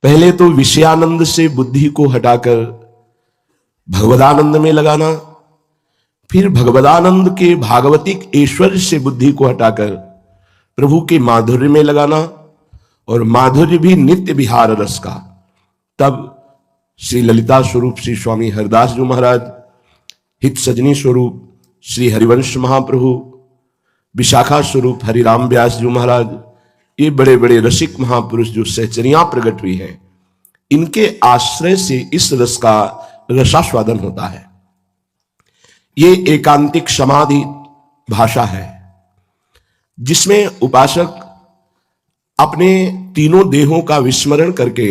पहले तो विषयानंद से बुद्धि को हटाकर भगवदानंद में लगाना, फिर भगवदानंद के भागवतिक ऐश्वर्य से बुद्धि को हटाकर प्रभु के माधुर्य में लगाना, और माधुर्य भी नित्य विहार रस का। तब श्री ललिता स्वरूप श्री स्वामी हरदास जी महाराज, हित सजनी स्वरूप श्री हरिवंश महाप्रभु, विशाखा स्वरूप हरिराम व्यास जी महाराज, ये बड़े बड़े रसिक महापुरुष जो सहचरियां प्रकट हुई हैं, इनके आश्रय से इस रस का रसास्वादन होता है। ये एकांतिक समाधि भाषा है जिसमें उपासक अपने तीनों देहों का विस्मरण करके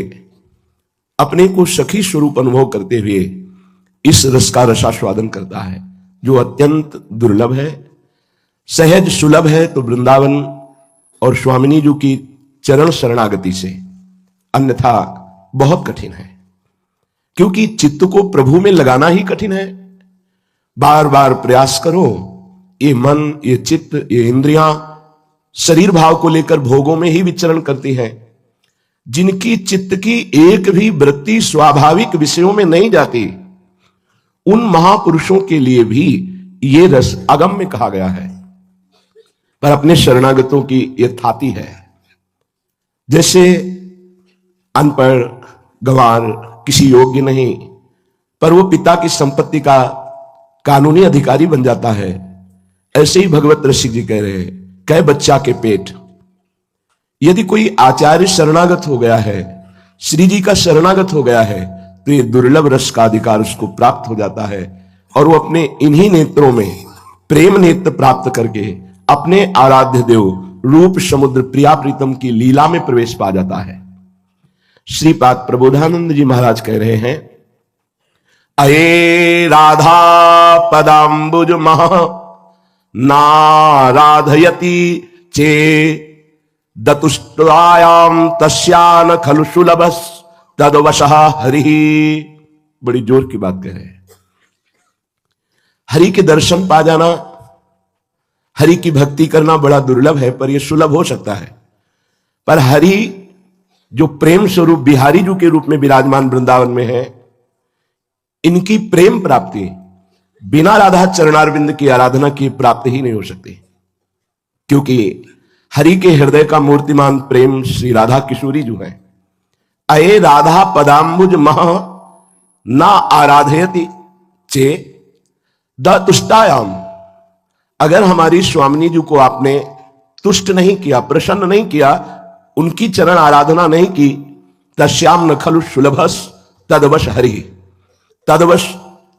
अपने को सखी स्वरूप अनुभव करते हुए इस रस का रसास्वादन करता है, जो अत्यंत दुर्लभ है। सहज सुलभ है तो वृंदावन और स्वामिनी जी की चरण शरणागति से, अन्यथा बहुत कठिन है। क्योंकि चित्त को प्रभु में लगाना ही कठिन है। बार बार प्रयास करो, ये मन, ये चित्त, ये इंद्रियां शरीर भाव को लेकर भोगों में ही विचरण करती हैं। जिनकी चित्त की एक भी वृत्ति स्वाभाविक विषयों में नहीं जाती, उन महापुरुषों के लिए भी ये रस अगम्य कहा गया है। पर अपने शरणागतों की ये थाती है। जैसे अनपढ़ गंवार किसी योग्य नहीं, पर वो पिता की संपत्ति का कानूनी अधिकारी बन जाता है, ऐसे ही भगवत रसिक जी कह रहे हैं, कह बच्चा के पेट। यदि कोई आचार्य शरणागत हो गया है, श्री जी का शरणागत हो गया है, तो ये दुर्लभ रस का अधिकार उसको प्राप्त हो जाता है, और वो अपने इन्हीं नेत्रों में प्रेम नेत्र प्राप्त करके अपने आराध्य देव रूप समुद्र प्रिया प्रीतम की लीला में प्रवेश पा जाता है। श्रीपाद प्रबोधानंद जी महाराज कह रहे हैं, अये राधा पदाम्बुज महा नाराधयति चे दतुष्टायाम तस्यान खलु सुलभस तदवशः हरि। बड़ी जोर की बात कह रहे हैं। हरि के दर्शन पा जाना, हरि की भक्ति करना बड़ा दुर्लभ है, पर यह सुलभ हो सकता है। पर हरि जो प्रेम स्वरूप बिहारी जी के रूप में विराजमान वृंदावन में है, इनकी प्रेम प्राप्ति बिना राधा चरणारविंद की आराधना की प्राप्ति ही नहीं हो सकती। क्योंकि हरि के हृदय का मूर्तिमान प्रेम श्री राधा किशोरी जो है। अये राधा पदाम्बुज मह ना आराधयति चे द तुष्टायाम। अगर हमारी स्वामिनी जी को आपने तुष्ट नहीं किया, प्रसन्न नहीं किया, उनकी चरण आराधना नहीं की, तस्याम न खलु सुलभस तदवश हरि। तदवश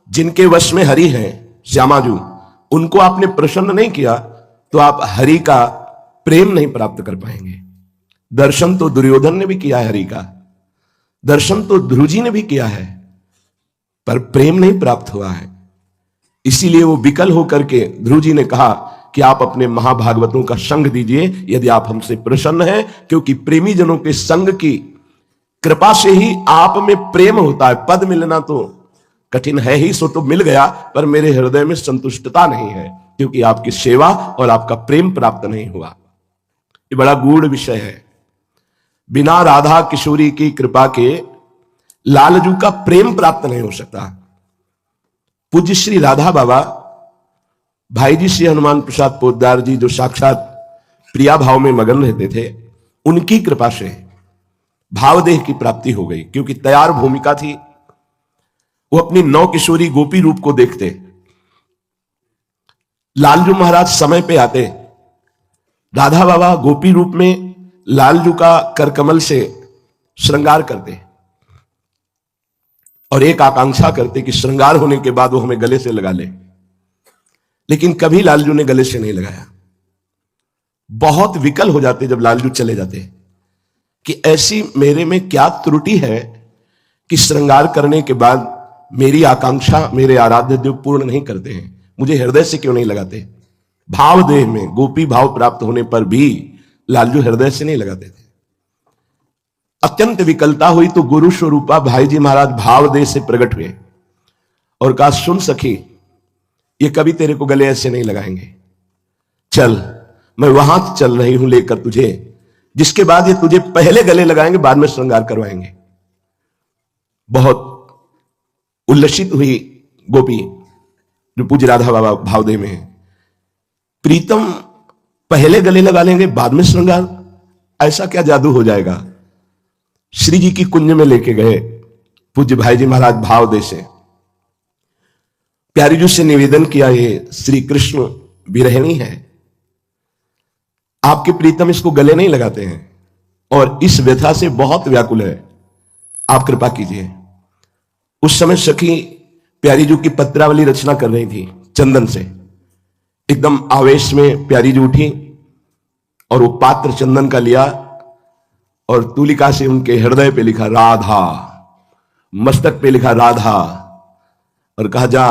जिनके वश में हरि हैं, श्यामाजू, उनको आपने प्रसन्न नहीं किया तो आप हरि का प्रेम नहीं प्राप्त कर पाएंगे। दर्शन तो दुर्योधन ने भी किया है हरि का, दर्शन तो ध्रुव जी ने भी किया है, पर प्रेम नहीं प्राप्त हुआ है। इसीलिए वो विकल होकर के ध्रुव जी ने कहा कि आप अपने महाभागवतों का संग दीजिए यदि आप हमसे प्रसन्न हैं, क्योंकि प्रेमी जनों के संग की कृपा से ही आप में प्रेम होता है। पद मिलना तो कठिन है ही, सो तो मिल गया, पर मेरे हृदय में संतुष्टता नहीं है, क्योंकि आपकी सेवा और आपका प्रेम प्राप्त नहीं हुआ। ये बड़ा गूढ़ विषय है। बिना राधा किशोरी की कृपा के लालजू का प्रेम प्राप्त नहीं हो सकता। पूज्य श्री राधा बाबा भाई जी श्री हनुमान प्रसाद पोद्दार जी, जो साक्षात प्रिया भाव में मगन रहते थे, उनकी कृपा से भावदेह की प्राप्ति हो गई। क्योंकि तैयार भूमिका थी, वो अपनी नौ किशोरी गोपी रूप को देखते। लालजू महाराज समय पे आते, राधा बाबा गोपी रूप में लालजू का करकमल से श्रृंगार करते, और एक आकांक्षा करते कि श्रृंगार होने के बाद वो हमें गले से लगा ले। लेकिन कभी लालजू ने गले से नहीं लगाया। बहुत विकल हो जाते जब लालजू चले जाते कि ऐसी मेरे में क्या त्रुटि है कि श्रृंगार करने के बाद मेरी आकांक्षा मेरे आराध्य देव पूर्ण नहीं करते हैं, मुझे हृदय से क्यों नहीं लगाते। भाव देह में गोपी भाव प्राप्त होने पर भी लालजू हृदय से नहीं लगाते थे। अत्यंत विकलता हुई तो गुरु स्वरूपा भाई जी महाराज भाव देह से प्रकट हुए और कहा, सुन सखी, ये कभी तेरे को गले ऐसे नहीं लगाएंगे, चल मैं वहां चल रही हूं लेकर तुझे, जिसके बाद ये तुझे पहले गले लगाएंगे, बाद में श्रृंगार करवाएंगे। बहुत उल्लसित हुई गोपी जो पूज्य राधा बाबा भावदेव में है। प्रीतम पहले गले लगा लेंगे बाद में श्रृंगार, ऐसा क्या जादू हो जाएगा। श्री जी की कुंज में लेके गए पूज्य भाई जी महाराज भावदेव से, प्यारी जी से निवेदन किया, ये श्री कृष्ण विरहिणी है, आपके प्रीतम इसको गले नहीं लगाते हैं और इस व्यथा से बहुत व्याकुल है, आप कृपा कीजिए। उस समय सखी प्यारी जी की पत्रावली रचना कर रही थी चंदन से। एकदम आवेश में प्यारी जी उठी और वो पात्र चंदन का लिया और तूलिका से उनके हृदय पे लिखा राधा, मस्तक पे लिखा राधा, और कहा जा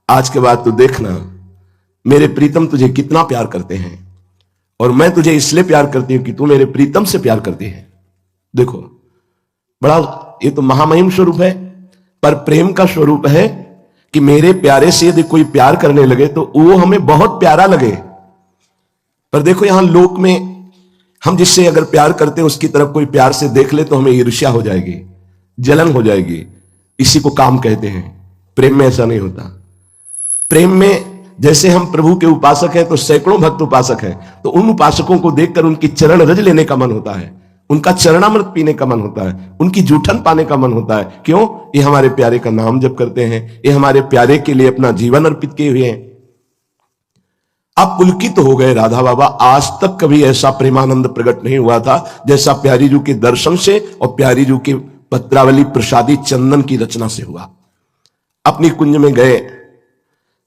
आज के बाद तू देखना मेरे प्रीतम तुझे कितना प्यार करते हैं और मैं तुझे इसलिए प्यार करती हूं कि तू मेरे प्रीतम से प्यार करती है। देखो बड़ा ये तो महामहिम स्वरूप है, पर प्रेम का स्वरूप है कि मेरे प्यारे से यदि कोई प्यार करने लगे तो वो हमें बहुत प्यारा लगे। पर देखो यहां लोक में हम जिससे अगर प्यार करते हैं उसकी तरफ कोई प्यार से देख ले तो हमें ईर्ष्या हो जाएगी, जलन हो जाएगी, इसी को काम कहते हैं। प्रेम में ऐसा नहीं होता। प्रेम में जैसे हम प्रभु के उपासक हैं तो सैकड़ों भक्त उपासक हैं, तो उन उपासकों को देखकर उनकी चरण रज लेने का मन होता है, उनका चरणामृत पीने का मन होता है, उनकी जूठन पाने का मन होता है। क्यों? ये हमारे प्यारे का नाम जप करते हैं, ये हमारे प्यारे के लिए अपना जीवन अर्पित किए हुए हैं। अब पुलकित हो गए राधा बाबा। आज तक कभी ऐसा प्रेमानंद प्रकट नहीं हुआ था जैसा प्यारी जी के दर्शन से और प्यारी जी की पत्रावली प्रसादी चंदन की रचना से हुआ। अपनी कुंज में गए,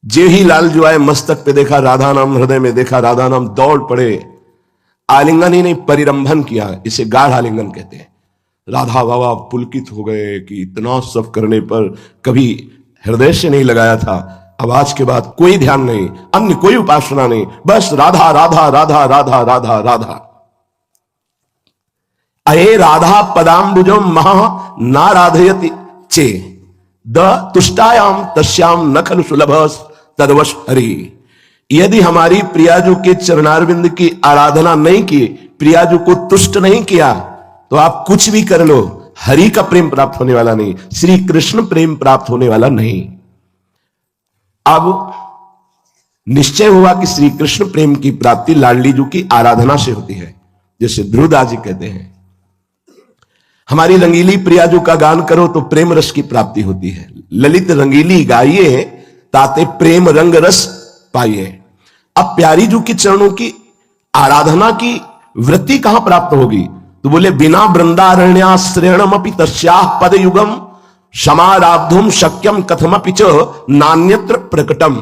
जे ही लाल जो आए मस्तक पे देखा राधा नाम, हृदय में देखा राधा नाम, दौड़ पड़े। आलिंगन ही नहीं परिरंभन किया, इसे गाढ़ आलिंगन कहते हैं। राधा बाबा पुलकित हो गए कि इतना सब करने पर कभी हृदय से नहीं लगाया था, अब आज के बाद कोई ध्यान नहीं, अन्य कोई उपासना नहीं, बस राधा राधा राधा राधा राधा राधा। अये राधा पदाम्बुजम महा नाराधयति चे द तुष्टायाम तस्याम न खलु सुलभ तदवश हरि। यदि हमारी प्रियाजू के चरणारविंद की आराधना नहीं की, प्रियाजू को तुष्ट नहीं किया, तो आप कुछ भी कर लो, हरि का प्रेम प्राप्त होने वाला नहीं, श्री कृष्ण प्रेम प्राप्त होने वाला नहीं। अब निश्चय हुआ कि श्री कृष्ण प्रेम की प्राप्ति लाडली जू की आराधना से होती है। जैसे ध्रुवदास जी कहते हैं, हमारी रंगीली प्रियाजू का गान करो तो प्रेम रस की प्राप्ति होती है। ललित रंगीली गाइए ताते प्रेम रंग रस पाइए। अब प्यारी जू की चरणों की आराधना की वृत्ति कहां प्राप्त होगी? तो बोले बिना वृंदारण्याश्रयणम अपि तस्याः पद युगम समाराब्धुम शक्यम कथमपि च नान्यत्र प्रकटम।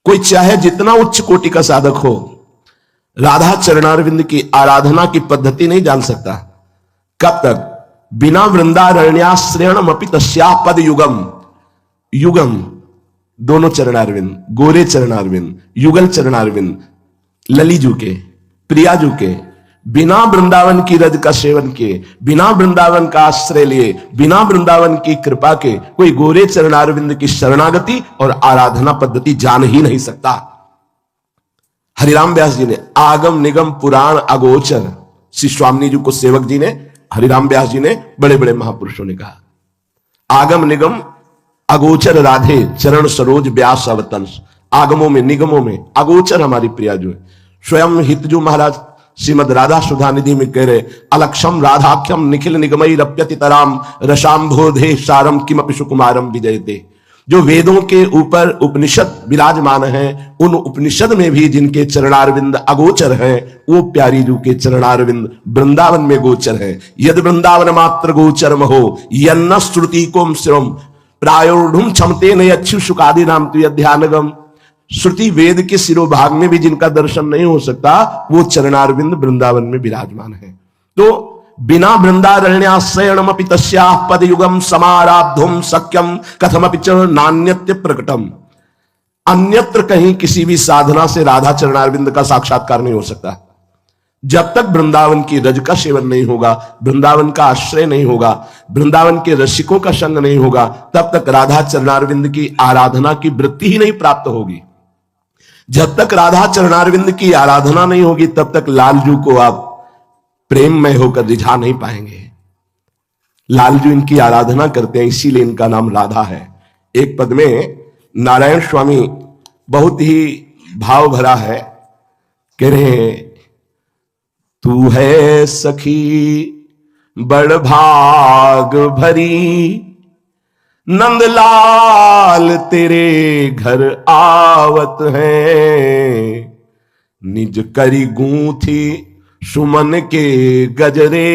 कोई चाहे जितना उच्च कोटि का साधक हो, राधा चरणारविंद की आराधना की पद्धति नहीं जान सकता। कब तक? बिना वृंदारण्याश्रयणम अपि तस्याः पद युगम। युगम दोनों चरणारविंद, गोरे चरणारविंद, युगल चरणारविंद, ललीजू के, प्रियाजू के, बिना वृंदावन की रज का सेवन किए, बिना वृंदावन का आश्रय लिए, बिना वृंदावन की कृपा के कोई गोरे चरणारविंद की शरणागति और आराधना पद्धति जान ही नहीं सकता। हरिराम व्यास जी ने आगम निगम पुराण अगोचर, श्री स्वामी जी को सेवक जी ने, हरिराम व्यास जी ने, बड़े बड़े महापुरुषों ने कहा, आगम निगम अगोचर राधे चरण सरोज व्यास अवतंस। आगमों में निगमों में अगोचर हमारी प्रियाजू है। स्वयं हितजू महाराज श्रीमद राधा सुधा निधि में कह रहे, अलक्षम राधाख्यम निखिल निगमई रप्यतितराम रसाम्भोधे सारम किमपि सुकुमारम विजयते। जो वेदों के ऊपर उपनिषद विराजमान हैं, उन उपनिषद में भी जिनके चरणारविंद अगोचर हैं, वो प्यारी जू के चरणारविंद वृंदावन में गोचर है। यद वृंदावन मात्र गोचरम हो यन्न श्रुति कोम श्रम प्रायोढ़ क्षमते न अच्छु सुखादि नाम तु ध्यानगम। श्रुति वेद के सिरोभाग में भी जिनका दर्शन नहीं हो सकता, वो चरणारविंद वृंदावन में विराजमान है। तो बिना वृंदारण्याश्रयणमपि तस्याः पद युगम समाराब्धुम शक्यम कथमपि च नान्यत्य प्रकटम। अन्यत्र कहीं किसी भी साधना से राधा चरणारविंद का साक्षात्कार नहीं हो सकता। जब तक वृंदावन की रज का सेवन नहीं होगा, वृंदावन का आश्रय नहीं होगा, वृंदावन के रसिकों का संग नहीं होगा, तब तक राधा चरणारविंद की आराधना की वृत्ति ही नहीं प्राप्त होगी। जब तक राधा चरणारविंद की आराधना नहीं होगी, तब तक लालजू को आप प्रेममय होकर रिझा नहीं पाएंगे। लालजू इनकी आराधना करते हैं, इसीलिए इनका नाम राधा है। एक पद में नारायण स्वामी बहुत ही भाव भरा है, कह रहे तू है सखी बड़ भाग भरी, नंदलाल तेरे घर आवत है, निज करी गूंथी सुमन के गजरे,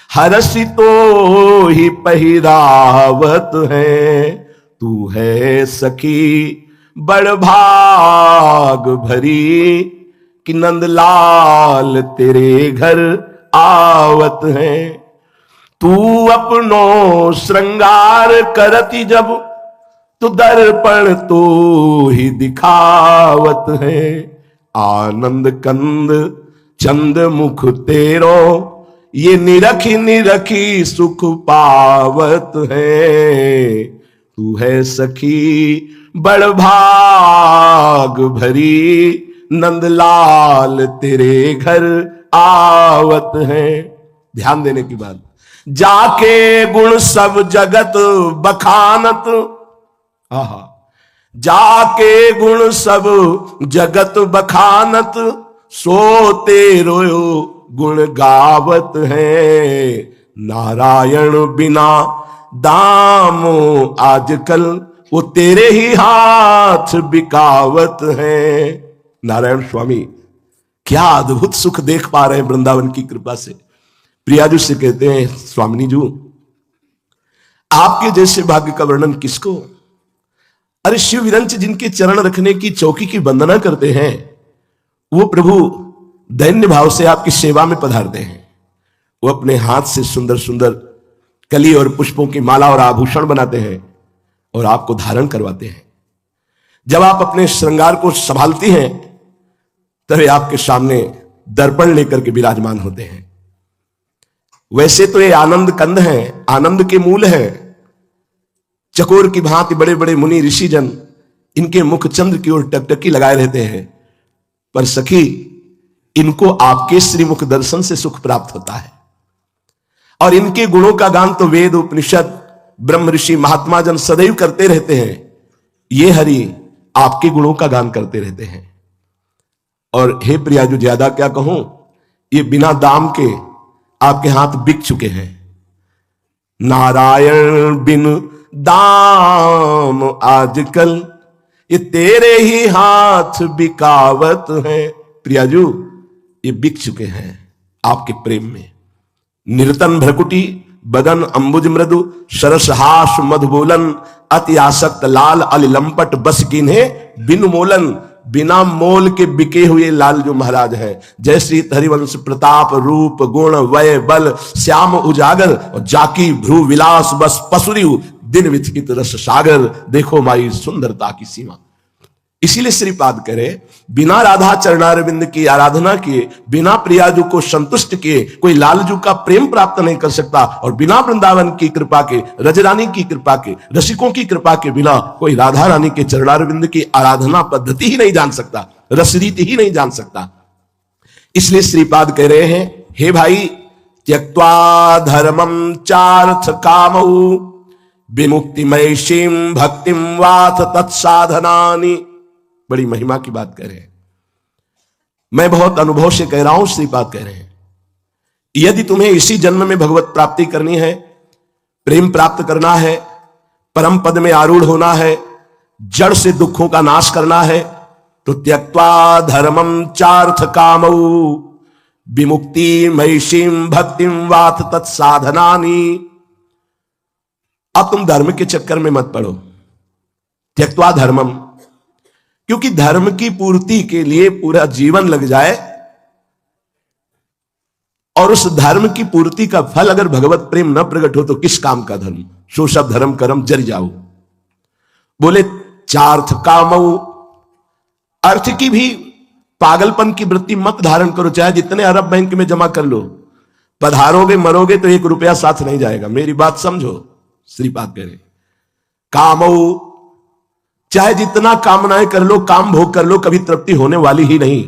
हरसि तो ही पहिरावत है, तू है सखी बड़ भाग भरी, कि नंदलाल तेरे घर आवत है। तू अपनो श्रृंगार करती जब, तो दर्पण तो ही दिखावत है, आनंद कंद चंद मुख तेरो, ये निरखी निरखी सुख पावत है, तू है सखी बड़ भाग भरी, नंदलाल तेरे घर आवत है। ध्यान देने की बात, जाके गुण सब जगत बखानत, आहा, जाके गुण सब जगत बखानत, सोते रोयो गुण गावत है, नारायण बिना दाम आजकल, वो तेरे ही हाथ बिकावत है। नारायण स्वामी क्या अद्भुत सुख देख पा रहे हैं वृंदावन की कृपा से। प्रियाजू से कहते हैं, स्वामिनी जू आपके जैसे भाग्य का वर्णन किसको। अरे शिव विरंच जिनके चरण रखने की चौकी की वंदना करते हैं, वो प्रभु दैन्य भाव से आपकी सेवा में पधारते हैं। वो अपने हाथ से सुंदर सुंदर कली और पुष्पों की माला और आभूषण बनाते हैं और आपको धारण करवाते हैं। जब आप अपने श्रृंगार को संभालती हैं, तभी आपके सामने दर्पण लेकर के विराजमान होते हैं। वैसे तो ये आनंद कंद हैं, आनंद के मूल हैं। चकोर की भांति बड़े बड़े मुनि ऋषिजन इनके मुख चंद्र की ओर टकटकी लगाए रहते हैं, पर सखी इनको आपके श्रीमुख दर्शन से सुख प्राप्त होता है। और इनके गुणों का गान तो वेद उपनिषद ब्रह्म ऋषि महात्मा जन सदैव करते रहते हैं। ये हरि आपके गुणों का गान करते रहते हैं। और हे प्रिया, जो ज्यादा क्या कहूं, ये बिना दाम के आपके हाथ बिक चुके हैं। नारायण बिन दाम आजकल, ये तेरे ही हाथ बिकावत है। प्रियाजू ये बिक चुके हैं आपके प्रेम में। निरतन भ्रकुटी बदन अंबुज मृदु, सरस हास मधुबोलन, अति आसक्त लाल अलिलंपट बस किन्हे बिन मोलन। बिना मोल के बिके हुए लाल जो महाराज हैं, जय श्री हरिवंश प्रताप रूप गुण वय बल श्याम उजागर, और जाकी भ्रू विलास बस पसुरी दिन विचकित रस सागर, देखो माई सुंदरता की सीमा। इसीलिए श्रीपाद करे, बिना राधा चरणारविंद की आराधना किए, बिना प्रियाजू को संतुष्ट किए कोई लालजू का प्रेम प्राप्त नहीं कर सकता। और बिना वृंदावन की कृपा के, रजरानी की कृपा के, रसिकों की कृपा के बिना कोई राधा रानी के चरणारविंद की आराधना पद्धति ही नहीं जान सकता, रसरीति ही नहीं जान सकता। इसलिए श्रीपाद कह रहे हैं, हे भाई, त्यक्त्वा धर्मम चार्थ कामऊ, विमुक्तिमयीं भक्तिम वाथ तत्साधनानि। बड़ी महिमा की बात कह रहे हैं। मैं बहुत अनुभव से कह रहा हूं, श्रीपाद कह रहे हैं, यदि तुम्हें इसी जन्म में भगवत प्राप्ति करनी है, प्रेम प्राप्त करना है, परम पद में आरूढ़ होना है, जड़ से दुखों का नाश करना है, तो त्यक्त्वा धर्मम चार्थ कामऊ, विमुक्ति मयीं भक्तिम वाथ तत्साधनानि। अब तुम धर्म के चक्कर में मत पड़ो। त्यक्त्वा धर्मम, क्योंकि धर्म की पूर्ति के लिए पूरा जीवन लग जाए, और उस धर्म की पूर्ति का फल अगर भगवत प्रेम न प्रकट हो तो किस काम का धर्म। सो सब धर्म कर्म जर जाओ। बोले चार्थ कामऊ, अर्थ की भी पागलपन की वृत्ति मत धारण करो, चाहे जितने अरब बैंक में जमा कर लो, पधारोगे मरोगे तो 1 रुपया साथ नहीं जाएगा। मेरी बात समझो, श्रीपाद कह रहे, कामऊ, चाहे जितना कामनाएं कर लो, काम भोग कर लो, कभी तृप्ति होने वाली ही नहीं।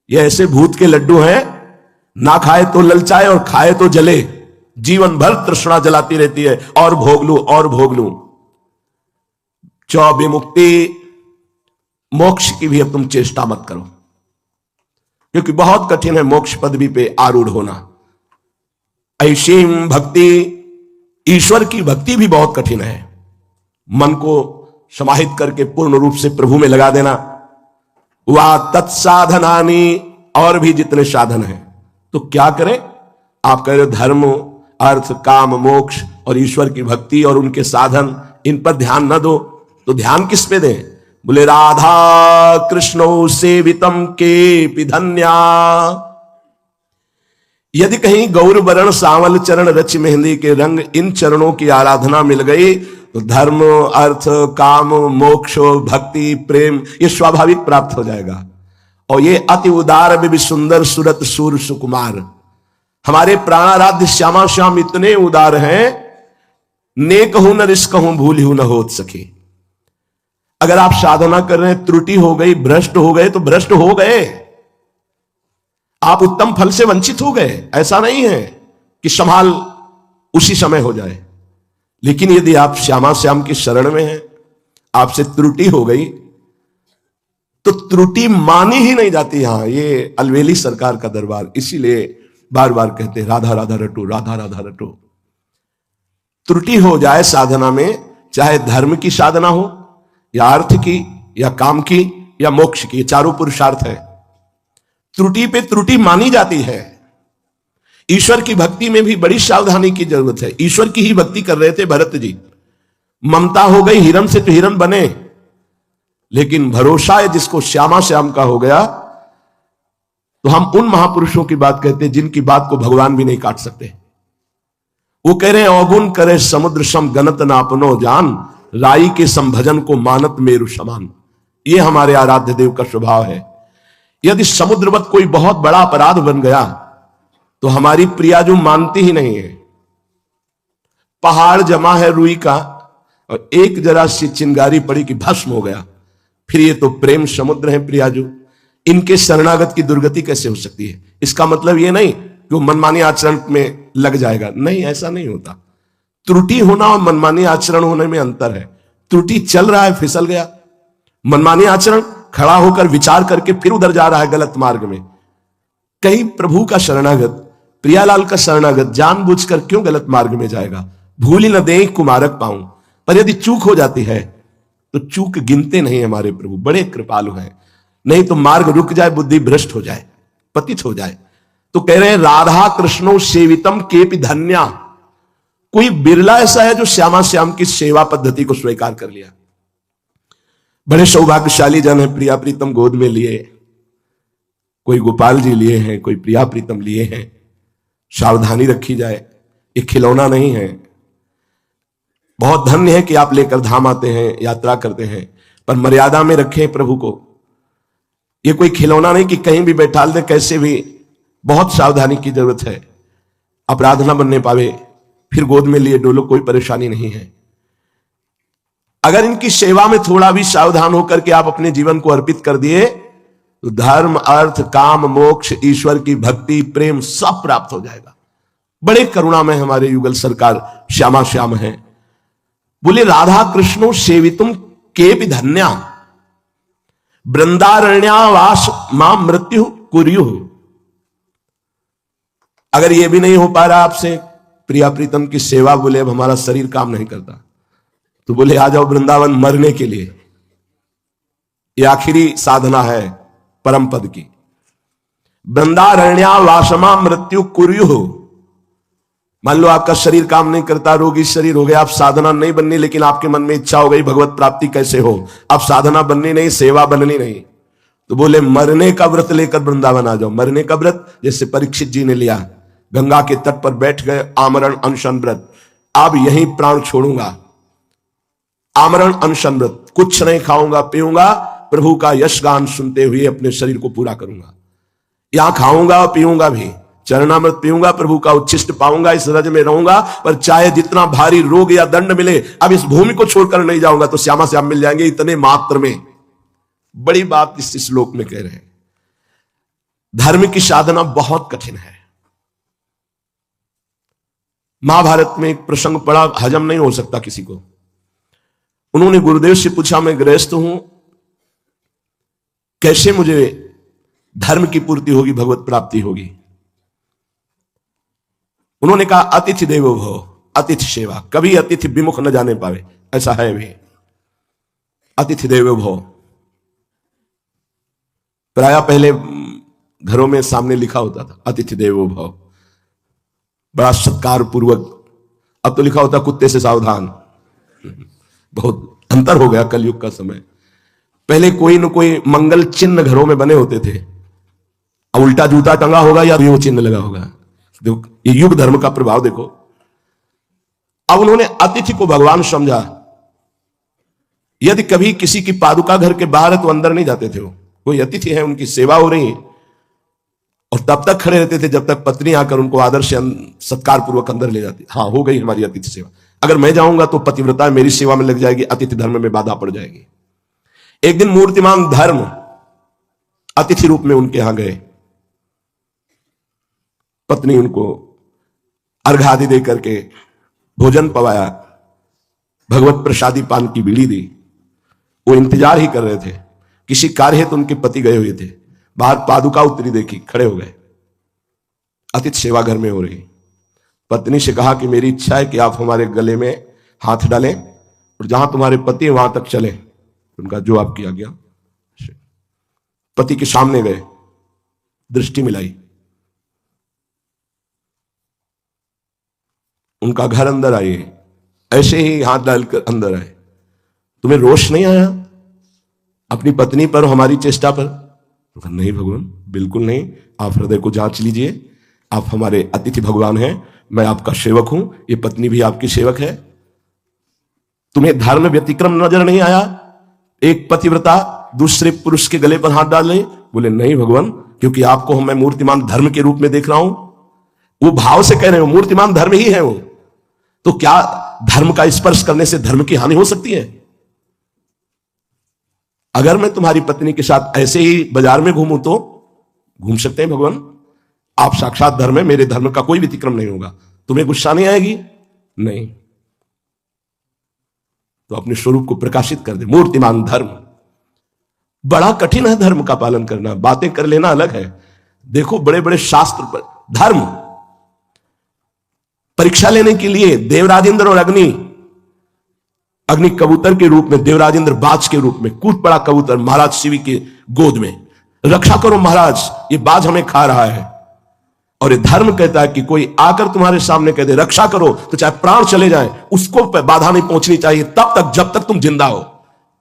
ये ऐसे भूत के लड्डू हैं, ना खाए तो ललचाए और खाए तो जले। जीवन भर तृष्णा जलाती रहती है, और भोग लूं और भोग लूं। विमुक्ति, मोक्ष की भी अब तुम चेष्टा मत करो, क्योंकि बहुत कठिन है मोक्ष पदवी पे आरूढ़ होना। ऐशीम भक्ति, ईश्वर की भक्ति भी बहुत कठिन है। मन को समाहित करके पूर्ण रूप से प्रभु में लगा देना। वा तत्साधनानि, और भी जितने साधन हैं, तो क्या करें? आप कह रहे हो धर्म, अर्थ, काम, मोक्ष और ईश्वर की भक्ति और उनके साधन, इन पर ध्यान न दो, तो ध्यान किस पे दें? बोले राधा कृष्णो सेवितम के धन्या। यदि कहीं गौर वरण सांवल चरण रच मेहंदी के रंग, इन चरणों की आराधना मिल गई तो धर्म, अर्थ, काम, मोक्ष, भक्ति, प्रेम ये स्वाभाविक प्राप्त हो जाएगा। और ये अति उदार भी सुंदर सुरत सूर सुकुमार, हमारे प्राणाराध्य श्यामा श्याम इतने उदार हैं, नेक हूं न रिश्क हूं, भूल हूं न होत सके। अगर आप साधना कर रहे हैं, त्रुटि हो गई, भ्रष्ट हो गए, तो भ्रष्ट हो गए, आप उत्तम फल से वंचित हो गए। ऐसा नहीं है कि संभाल उसी समय हो जाए। लेकिन यदि आप श्यामा श्याम की शरण में हैं, आपसे त्रुटि हो गई, तो त्रुटि मानी ही नहीं जाती। यहां ये अलवेली सरकार का दरबार, इसीलिए बार बार कहते हैं राधा राधा रटो, राधा राधा रटो। त्रुटि हो जाए साधना में, चाहे धर्म की साधना हो या अर्थ की या काम की या मोक्ष की, चारों पुरुषार्थ है, त्रुटि पे त्रुटि मानी जाती है। ईश्वर की भक्ति में भी बड़ी सावधानी की जरूरत है। ईश्वर की ही भक्ति कर रहे थे भरत जी, ममता हो गई हिरण से तो हिरण बने, लेकिन भरोसा है जिसको श्यामा श्याम का हो गया, तो हम उन महापुरुषों की बात कहते हैं जिनकी बात को भगवान भी नहीं काट सकते। वो कह रहे हैं अवगुण करे समुद्र सम गणत ना अपनो जान, राई के संभजन को मानत मेरु समान। ये हमारे आराध्य देव का स्वभाव है। यदि समुद्रवत कोई बहुत बड़ा अपराध बन गया तो हमारी प्रियाजू मानती ही नहीं है। पहाड़ जमा है रुई का और एक जरा सी चिंगारी पड़ी कि भस्म हो गया, फिर ये तो प्रेम समुद्र है प्रियाजू, इनके शरणागत की दुर्गति कैसे हो सकती है? इसका मतलब ये नहीं कि वो मनमानी आचरण में लग जाएगा, नहीं, ऐसा नहीं होता। त्रुटि होना और मनमानी आचरण होने में अंतर है। त्रुटि चल रहा है, फिसल गया, मनमानी आचरण खड़ा होकर विचार करके फिर उधर जा रहा है गलत मार्ग में। कहीं प्रभु का शरणागत, प्रियालाल का शरणागत जानबूझकर क्यों गलत मार्ग में जाएगा? भूल ही न दे कुमारक पाऊं। पर यदि चूक हो जाती है तो चूक गिनते नहीं हमारे प्रभु, बड़े कृपालु हैं। नहीं तो मार्ग रुक जाए, बुद्धि भ्रष्ट हो जाए, पतित हो जाए। तो कह रहे हैं राधा कृष्णो सेवितम केपि धन्या। कोई बिरला ऐसा है जो श्यामा श्याम की सेवा पद्धति को स्वीकार कर लिया। बड़े सौभाग्यशाली जन है, प्रिया प्रीतम गोद में लिए, कोई गोपाल जी लिए हैं, कोई प्रिया प्रीतम लिए हैं। सावधानी रखी जाए, ये खिलौना नहीं है। बहुत धन्य है कि आप लेकर धाम आते हैं, यात्रा करते हैं, पर मर्यादा में रखें प्रभु को। ये कोई खिलौना नहीं कि कहीं भी बैठा दे, कैसे भी। बहुत सावधानी की जरूरत है, अपराध न बनने पावे, फिर गोद में लिए डोलो, कोई परेशानी नहीं है। अगर इनकी सेवा में थोड़ा भी सावधान होकर के आप अपने जीवन को अर्पित कर दिए तो धर्म, अर्थ, काम, मोक्ष, ईश्वर की भक्ति, प्रेम सब प्राप्त हो जाएगा। बड़े करुणा में हमारे युगल सरकार श्यामा श्याम हैं। बोले राधा कृष्णो सेवितुम केपि धन्या, वृंदारण्यावास मां मृत्यु कुर्यु। अगर यह भी नहीं हो पा रहा आपसे प्रिया प्रीतम की सेवा, बोले अब हमारा शरीर काम नहीं करता, तो बोले आ जाओ वृंदावन मरने के लिए। यह आखिरी साधना है परम पद की। वृंदारण्यावासमा मृत्यु कुर्यु। मान लो आपका शरीर काम नहीं करता, रोगी शरीर हो गया, आप साधना नहीं बननी, लेकिन आपके मन में इच्छा हो गई भगवत प्राप्ति कैसे हो, अब साधना बननी नहीं, सेवा बननी नहीं, तो बोले मरने का व्रत लेकर वृंदावन आ जाओ। मरने का व्रत जैसे परीक्षित जी ने लिया, गंगा के तट पर बैठ गए, आमरण अनशन व्रत, अब यहीं प्राण छोड़ूंगा, आमरण अनशन व्रत, कुछ नहीं खाऊंगा पीऊंगा, प्रभु का यश गान सुनते हुए अपने शरीर को पूरा करूंगा। यहां खाऊंगा और पीऊंगा भी, चरणामृत पीऊंगा, प्रभु का उच्छिष्ट पाऊंगा, इस रज में रहूंगा, पर चाहे जितना भारी रोग या दंड मिले, अब इस भूमि को छोड़कर नहीं जाऊंगा, तो श्यामा श्याम मिल जाएंगे इतने मात्र में। बड़ी बात इस श्लोक में कह रहे हैं। धर्म की साधना बहुत कठिन है। महाभारत में एक प्रसंग पड़ा, हजम नहीं हो सकता किसी को। उन्होंने गुरुदेव से पूछा, मैं गृहस्थ हूं, कैसे मुझे धर्म की पूर्ति होगी, भगवत प्राप्ति होगी? उन्होंने कहा, अतिथि देवो भव, अतिथि सेवा, कभी अतिथि विमुख न जाने पावे, ऐसा है भी। अतिथि देवो भव, प्राय पहले घरों में सामने लिखा होता था अतिथि देवो भव, बड़ा सत्कार पूर्वक। अब तो लिखा होता कुत्ते से सावधान। बहुत अंतर हो गया कलयुग का समय। पहले कोई न कोई मंगल चिन्ह घरों में बने होते थे। अब उल्टा जूता टंगा होगा या वो चिन्ह लगा होगा। देखो ये युग धर्म का प्रभाव देखो। अब उन्होंने अतिथि को भगवान समझा। यदि कभी किसी की पादुका घर के बाहर है तो अंदर नहीं जाते थे। वो कोई अतिथि है, उनकी सेवा हो रही है, और तब तक खड़े रहते थे जब तक पत्नी आकर उनको आदर से सत्कार पूर्वक अंदर ले जाती। हाँ, हो गई हमारी अतिथि सेवा। अगर मैं जाऊंगा तो पतिव्रता मेरी सेवा में लग जाएगी, अतिथि धर्म में बाधा पड़ जाएगी। एक दिन मूर्तिमान धर्म अतिथि रूप में उनके यहां गए। पत्नी उनको अर्घ आदि दे करके भोजन पवाया, भगवत प्रसादी पान की बीड़ी दी। वो इंतजार ही कर रहे थे। किसी कार्य हेतु उनके पति गए हुए थे, बाहर पादुका उतरी देखी, खड़े हो गए। अतिथि सेवा घर में हो रही। पत्नी से कहा कि मेरी इच्छा है कि आप हमारे गले में हाथ डालें और जहां तुम्हारे पति है वहां तक चलें। उनका जो आपकी आज्ञा। पति के सामने गए, दृष्टि मिलाई, उनका घर अंदर आए, ऐसे ही हाथ डालकर अंदर आए। तुम्हें रोष नहीं आया अपनी पत्नी पर, हमारी चेष्टा पर? नहीं भगवान, बिल्कुल नहीं। आप हृदय को जांच लीजिए, आप हमारे अतिथि भगवान हैं, मैं आपका सेवक हूं, ये पत्नी भी आपकी सेवक है। तुम्हें धर्म व्यतिक्रम नजर नहीं आया? एक पतिव्रता दूसरे पुरुष के गले पर हाथ डाल ले? बोले नहीं भगवान, क्योंकि आपको मैं मूर्तिमान धर्म के रूप में देख रहा हूं। वो भाव से कह रहे हो, मूर्तिमान धर्म ही है वो। तो क्या धर्म का स्पर्श करने से धर्म की हानि हो सकती है? अगर मैं तुम्हारी पत्नी के साथ ऐसे ही बाजार में घूमूं तो घूम सकते हैं भगवान। आप साक्षात धर्म है, मेरे धर्म का कोई व्यतिक्रम नहीं होगा। तुम्हें गुस्सा नहीं आएगी? नहीं। तो अपने स्वरूप को प्रकाशित कर दे। मूर्तिमान धर्म बड़ा कठिन है, धर्म का पालन करना। बातें कर लेना अलग है। देखो बड़े बड़े शास्त्र पर धर्म परीक्षा लेने के लिए देवराजेंद्र और अग्नि कबूतर के रूप में, देवराजेंद्र बाज के रूप में कूद पड़ा कबूतर महाराज शिव के गोद में। रक्षा करो महाराज, ये बाज हमें खा रहा है। और ये धर्म कहता है कि कोई आकर तुम्हारे सामने कह दे रक्षा करो, तो चाहे प्राण चले जाए उसको बाधा नहीं पहुंचनी चाहिए तब तक जब तक तुम जिंदा हो।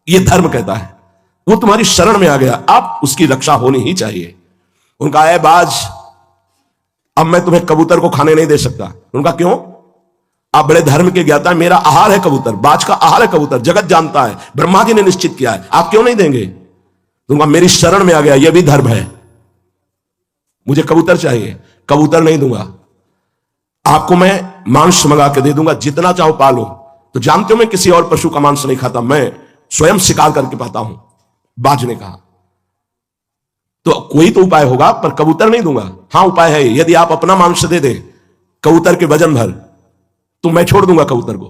ये धर्म कहता है। वो तुम्हारी शरण में आ गया, अब उसकी रक्षा होनी ही चाहिए। उनका है बाज, अब मैं तुम्हें कबूतर को खाने नहीं दे सकता। उनका क्यों? आप बड़े धर्म के ज्ञाता, मेरा आहार है कबूतर, बाज का आहार है कबूतर, जगत जानता है, ब्रह्मा जी ने निश्चित किया है, आप क्यों नहीं देंगे? उनका मेरी शरण में आ गया, यह भी धर्म है। मुझे कबूतर चाहिए, कबूतर नहीं दूंगा। आपको मैं मांस मंगा के दे दूंगा, जितना चाहो पालो। तो जानते हो मैं किसी और पशु का मांस नहीं खाता, मैं स्वयं शिकार करके पाता हूं, बाज ने कहा। तो कोई तो उपाय होगा, पर कबूतर नहीं दूंगा। हां उपाय है, यदि आप अपना मांस दे दें कबूतर के वजन भर तो मैं छोड़ दूंगा कबूतर को।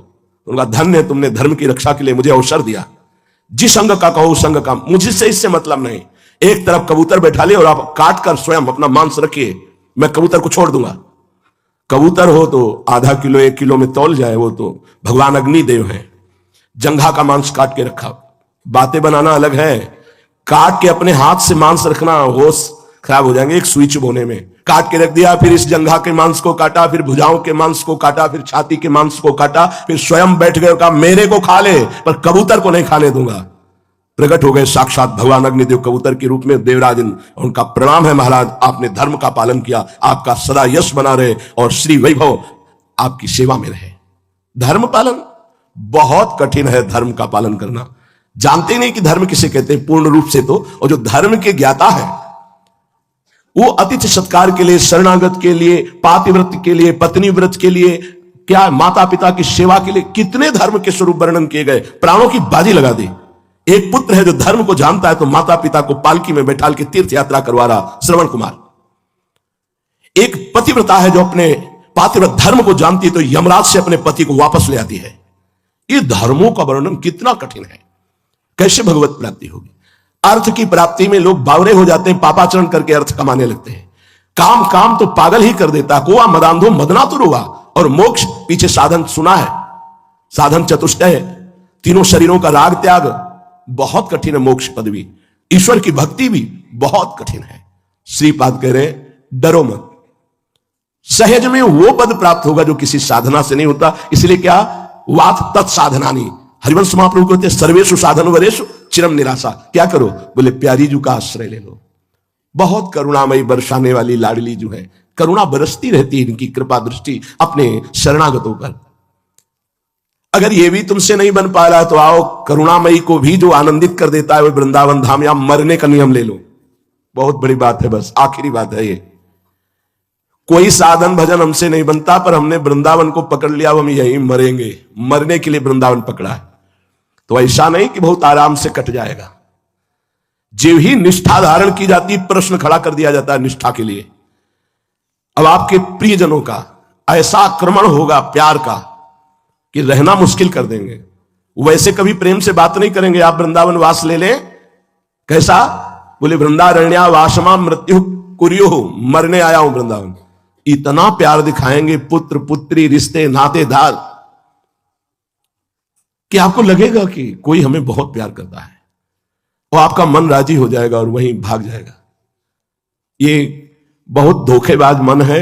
उनका धन्य है, तुमने धर्म की रक्षा के लिए मुझे अवसर दिया। जिस अंग का कहो उस अंग का, मुझसे इससे मतलब नहीं। एक तरफ कबूतर बैठा ले और आप काट कर स्वयं अपना मांस रखिए, मैं कबूतर को छोड़ दूंगा। कबूतर हो तो आधा किलो 1 किलो में तौल जाए, वो तो भगवान अग्निदेव हैं। जंघा का मांस काट के रखा। बातें बनाना अलग है, काट के अपने हाथ से मांस रखना, होश खराब हो जाएंगे। एक सुई चुभोने में काट के रख दिया, फिर इस जंघा के मांस को काटा, फिर भुजाओं के मांस को काटा, फिर छाती के मांस को काटा, फिर स्वयं बैठ गए, कहा मेरे को खा ले पर कबूतर को नहीं खाने दूंगा। प्रकट हो गए साक्षात भगवान अग्निदेव कबूतर के रूप में। देवराज उनका प्रणाम है महाराज, आपने धर्म का पालन किया, आपका सदा यश बना रहे और श्री वैभव आपकी सेवा में रहे। धर्म पालन बहुत कठिन है, धर्म का पालन करना। जानते नहीं कि धर्म किसे कहते हैं पूर्ण रूप से तो। और जो धर्म के ज्ञाता है वो अतिथि सत्कार के लिए, शरणागत के लिए, पातिव्रत के लिए, पत्नी व्रत के लिए, क्या माता पिता की सेवा के लिए कितने धर्म के स्वरूप वर्णन किए गए। प्राणों की बाजी लगा दी। एक पुत्र है जो धर्म को जानता है तो माता पिता को पालकी में बैठाल के तीर्थ यात्रा करवा रहा, श्रवण कुमार। एक पतिव्रता है जो अपने पातिव्रत धर्म को जानती है तो यमराज से अपने पति को वापस ले आती है। ये धर्मों का वर्णन कितना कठिन है, कैसे भगवत प्राप्ति होगी। अर्थ की प्राप्ति में लोग बावरे हो जाते हैं, पापाचरण करके अर्थ कमाने लगते हैं। काम काम तो पागल ही कर देता, कोआ मदांधो मदना तो रुआ। और मोक्ष पीछे साधन सुना है, साधन चतुष्टय, तीनों शरीरों का राग त्याग बहुत कठिन है। मोक्ष पदवी, ईश्वर की भक्ति भी बहुत कठिन है। श्रीपाद कह रहे डरो मत, सहज में वो पद प्राप्त होगा जो किसी साधना से नहीं होता। इसलिए क्या वात तत्साधनानी, हरिवंश महाप्रभु कहते हैं सर्वेषु साधन वरेषु चिरम निराशा। क्या करो, बोले प्यारी जू का आश्रय ले लो। बहुत करुणामयी बरसाने वाली लाडली जो है, करुणा बरसती रहती है इनकी कृपा दृष्टि अपने शरणागतों पर। अगर ये भी तुमसे नहीं बन पा रहा तो आओ करुणामयी को भी जो आनंदित कर देता है वो वृंदावन धाम, या मरने का नियम ले लो। बहुत बड़ी बात है, बस आखिरी बात है ये। कोई साधन भजन हमसे नहीं बनता, पर हमने वृंदावन को पकड़ लिया, हम यहीं मरेंगे। मरने के लिए वृंदावन पकड़ा है, तो ऐसा नहीं कि बहुत आराम से कट जाएगा। जीव ही निष्ठा धारण की जाती, प्रश्न खड़ा कर दिया जाता है निष्ठा के लिए। अब आपके प्रियजनों का ऐसा आक्रमण होगा प्यार का कि रहना मुश्किल कर देंगे। वैसे कभी प्रेम से बात नहीं करेंगे, आप वृंदावन वास ले लें। कैसा, बोले वृंदारण्या वासमा मृत्यु कुरियो, मरने आया हूं वृंदावन। इतना प्यार दिखाएंगे, पुत्र पुत्री रिश्ते नातेदार, कि आपको लगेगा कि कोई हमें बहुत प्यार करता है, और आपका मन राजी हो जाएगा और वहीं भाग जाएगा। ये बहुत धोखेबाज मन है,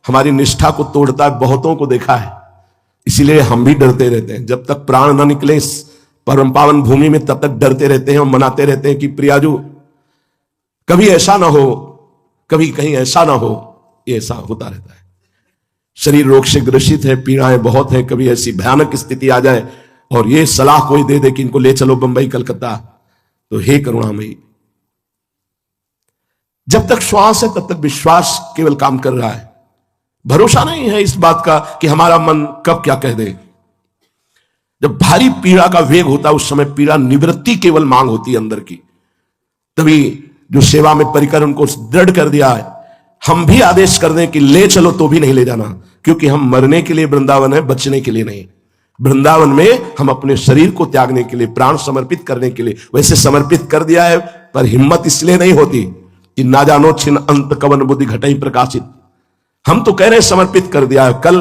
हमारी निष्ठा को तोड़ता है, बहुतों को देखा है। इसीलिए हम भी डरते रहते हैं, जब तक प्राण न निकले इस परम पावन भूमि में तब तक डरते रहते हैं और मनाते रहते हैं कि प्रियाजू कभी ऐसा ना हो, कभी कहीं ऐसा ना हो। ये ऐसा होता रहता है। शरीर रोग से ग्रसित है, पीड़ाएं बहुत है, कभी ऐसी भयानक स्थिति आ जाए और ये सलाह कोई दे दे कि इनको ले चलो बंबई कलकत्ता, तो हे करुणामयी, जब तक श्वास है तब तक विश्वास केवल काम कर रहा है। भरोसा नहीं है इस बात का कि हमारा मन कब क्या कह दे। जब भारी पीड़ा का वेग होता है उस समय पीड़ा निवृत्ति केवल मांग होती है अंदर की। तभी जो सेवा में परिकर उनको दृढ़ कर दिया है, हम भी आदेश कर दें कि ले चलो तो भी नहीं ले जाना, क्योंकि हम मरने के लिए वृंदावन है, बचने के लिए नहीं। वृंदावन में हम अपने शरीर को त्यागने के लिए, प्राण समर्पित करने के लिए वैसे समर्पित कर दिया है, पर हिम्मत इसलिए नहीं होती कि ना जानो छिन अंत कवन बुद्धि घटई प्रकाशित। हम तो कह रहे समर्पित कर दिया है, कल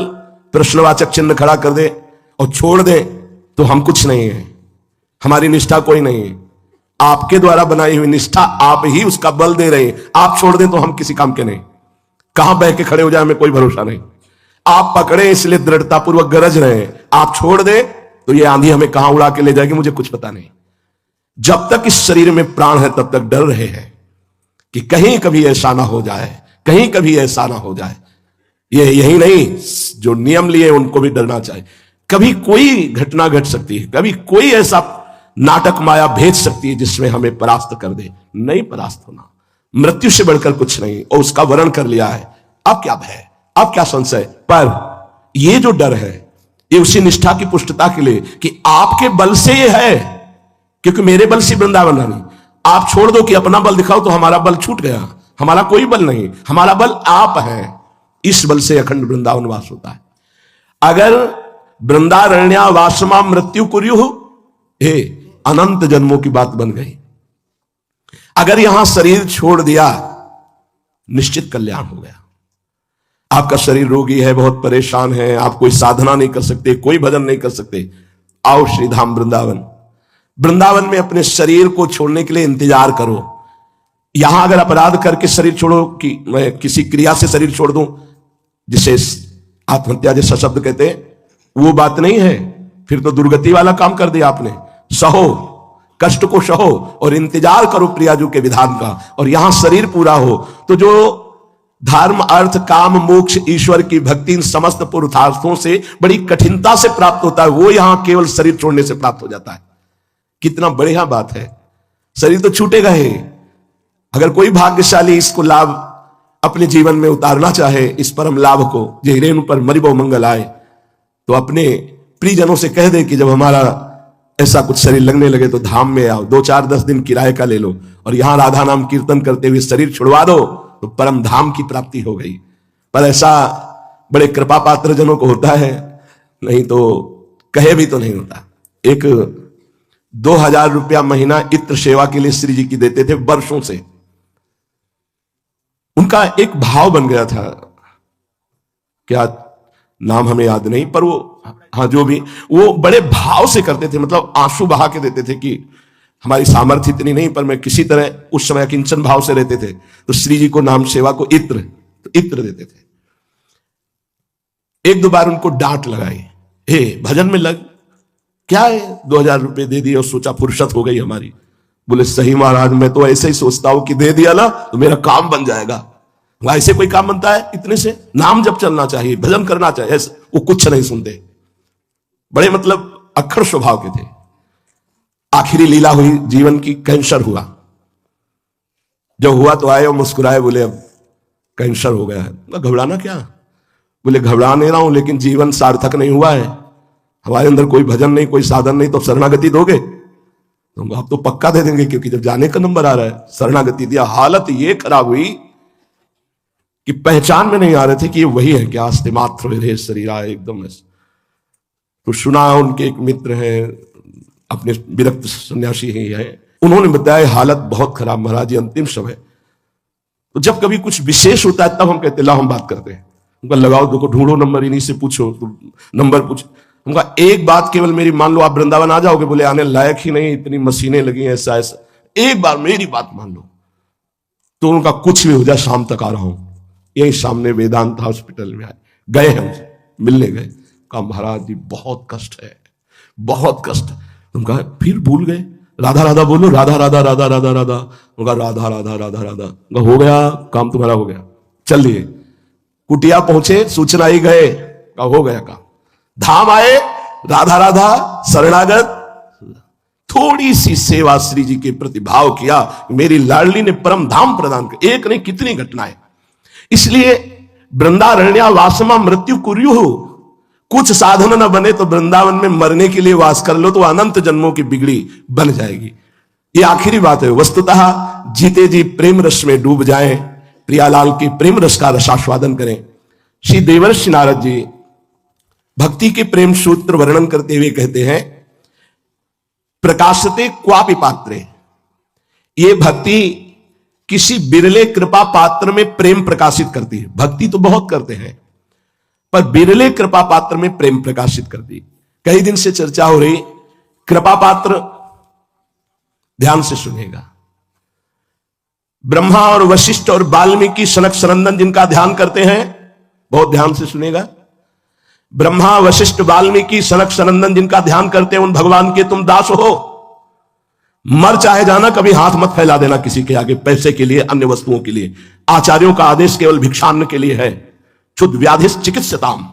प्रश्नवाचक चिन्ह खड़ा कर दे और छोड़ दे तो हम कुछ नहीं है, हमारी निष्ठा कोई नहीं है। आपके द्वारा बनाई हुई निष्ठा आप ही उसका बल दे रहे हैं। आप छोड़ दें तो हम किसी काम के नहीं। कहां बह के खड़े हो जाए हमें कोई भरोसा नहीं। आप पकड़े इसलिए दृढ़ता पूर्वक गरज रहे हैं, आप छोड़ दे तो ये आंधी हमें कहां उड़ा के ले जाएगी मुझे कुछ पता नहीं। जब तक इस शरीर में प्राण है तब तक डर रहे हैं कि कहीं कभी ऐसा ना हो जाए, कहीं कभी ऐसा ना हो जाए। ये यही नहीं, जो नियम लिए उनको भी डरना चाहिए। कभी कोई घटना घट सकती है, कभी कोई ऐसा नाटक माया भेज सकती है जिसमें हमें परास्त कर दे। नहीं परास्त होना, मृत्यु से बढ़कर कुछ नहीं, और उसका वर्ण कर लिया है। अब क्या भय, अब क्या संशय। पर ये जो डर है ये उसी निष्ठा की पुष्टता के लिए कि आपके बल से ये है, क्योंकि मेरे बल से वृंदावन नहीं। आप छोड़ दो कि अपना बल दिखाओ तो हमारा बल छूट गया। हमारा कोई बल नहीं, हमारा बल आप है। इस बल से अखंड वृंदावन वास होता है। अगर वृंदारण्या वासमा मृत्यु कुर्यु, हे अनंत जन्मों की बात बन गई। अगर यहां शरीर छोड़ दिया निश्चित कल्याण हो गया। आपका शरीर रोगी है, बहुत परेशान है, आप कोई साधना नहीं कर सकते, कोई भजन नहीं कर सकते, आओ श्रीधाम वृंदावन। वृंदावन में अपने शरीर को छोड़ने के लिए इंतजार करो। यहां अगर अपराध करके शरीर छोड़ो कि मैं किसी क्रिया से शरीर छोड़ दूं, जिसे आत्महत्या जैसा शब्द कहते हैं, वो बात नहीं है। फिर तो दुर्गति वाला काम कर दिया आपने। सहो, कष्ट को सहो और इंतजार करो प्रियाजू के विधान का, और यहां शरीर पूरा हो तो जो धर्म अर्थ काम मोक्ष ईश्वर की भक्ति इन समस्त पुरुषार्थों से बड़ी कठिनता से प्राप्त होता है, वो यहां केवल शरीर छोड़ने से प्राप्त हो जाता है। कितना बढ़िया बात है। शरीर तो छूटेगा ही। अगर कोई भाग्यशाली इसको लाभ अपने जीवन में उतारना चाहे, इस परम लाभ को, जे रेणु पर मरिबो मंगल आए, तो अपने प्रियजनों से कह दे कि जब हमारा ऐसा कुछ शरीर लगने लगे तो धाम में आओ, 2-4-10 दिन किराए का ले लो और यहां राधा नाम कीर्तन करते हुए शरीर छुड़वा दो, तो परम धाम की प्राप्ति हो गई। पर ऐसा बड़े कृपा पात्र जनों को होता है, नहीं तो कहे भी तो नहीं होता। एक 2000 रुपया महीना इत्र सेवा के लिए श्री जी की देते थे वर्षों से। उनका एक भाव बन गया था, क्या नाम हमें याद नहीं, पर वो हाँ जो भी, वो बड़े भाव से करते थे, मतलब आंसू बहा के देते थे कि हमारी सामर्थ्य इतनी नहीं, पर मैं किसी तरह उस समय किंचन भाव से रहते थे। तो श्री जी को नाम सेवा को इत्र, तो इत्र देते थे। एक दो बार उनको डांट लगाई, हे भजन में लग, क्या है 2000 रुपए दे दिए और सोचा फुर्सत हो गई हमारी। बोले सही महाराज, मैं तो ऐसे ही सोचता हूं कि दे दिया ना तो मेरा काम बन जाएगा। ऐसे कोई काम बनता है इतने से? नाम जब चलना चाहिए, भजन करना चाहिए। वो कुछ नहीं सुनते, बड़े मतलब अक्खड़ स्वभाव के थे। आखिरी लीला हुई जीवन की, कैंसर हुआ। जब हुआ तो आए और मुस्कुराए, बोले अब कैंसर हो गया है। घबराना क्या? बोले घबरा नहीं रहा हूं, लेकिन जीवन सार्थक नहीं हुआ है, हमारे अंदर कोई भजन नहीं, कोई साधन नहीं, तो शरणागति दोगे? तो आप तो पक्का दे देंगे, क्योंकि जब जाने का नंबर आ रहा है। शरणागति दिया। हालत ये खराब हुई कि पहचान में नहीं आ रहे थे कि ये वही है क्या, आस्ते मात्र वे शरीर आए एकदम ऐसे। तो सुना, उनके एक मित्र हैं, अपने विरक्त सन्यासी ही है, उन्होंने बताया हालत बहुत खराब महाराज जी, अंतिम समय। तो जब कभी कुछ विशेष होता है तब हम कहते लाओ हम बात करते हैं। उनका लगाओ, देखो ढूंढो नंबर, इन्हीं से पूछो, तो नंबर पूछो। उनका एक बात केवल मेरी मान लो, आप वृंदावन आ जाओगे? बोले आने लायक ही नहीं, इतनी मशीनें लगी, ऐसा ऐसा। एक बार मेरी बात मान लो। तो उनका कुछ भी हो जाए, शाम तक आ रहा हूं, यही सामने वेदांत हॉस्पिटल में आए, गए हैं उनसे मिलने गए। कहा महाराज जी बहुत कष्ट है, बहुत कष्ट। उनका फिर भूल गए, राधा राधा बोलो, राधा राधा राधा राधा राधा। उनका राधा राधा राधा राधा। हो गया काम, तुम्हारा हो गया, चलिए। कुटिया पहुंचे, सूचना ही गए, कहा हो गया काम। धाम आए, राधा राधा शरणागत। थोड़ी सी सेवा श्री जी के प्रति भाव किया, मेरी लाडली ने परम धाम प्रदान किया। एक नहीं कितनी घटनाएं। इसलिए वृंदारण्या वासमा मृत्यु कुर्यु, कुछ साधन न बने तो वृंदावन में मरने के लिए वास कर लो, तो अनंत जन्मों की बिगड़ी बन जाएगी। ये आखिरी बात है। वस्तुतः जीते जी प्रेम रस में डूब जाएं, प्रियालाल के प्रेम रस का रसास्वादन करें। श्री देवर्षि नारद जी भक्ति के प्रेम सूत्र वर्णन करते हुए कहते हैं, प्रकाशते क्वापि पात्रे, ये भक्ति किसी बिरले कृपा पात्र में प्रेम प्रकाशित करती है। भक्ति तो बहुत करते हैं, पर बिरले कृपा पात्र में प्रेम प्रकाशित करती। कई दिन से चर्चा हो रही, कृपा पात्र ध्यान से सुनेगा। ब्रह्मा और वशिष्ठ और वाल्मीकि सनक सनंदन जिनका ध्यान करते हैं, बहुत ध्यान से सुनेगा। ब्रह्मा वशिष्ठ वाल्मीकि सनक सनंदन जिनका ध्यान करते हैं, उन भगवान के तुम दास हो। मर चाहे जाना, कभी हाथ मत फैला देना किसी के आगे, पैसे के लिए, अन्य वस्तुओं के लिए। आचार्यों का आदेश केवल भिक्षान्न के लिए है। क्षुद्ध व्याधि चिकित्सताम,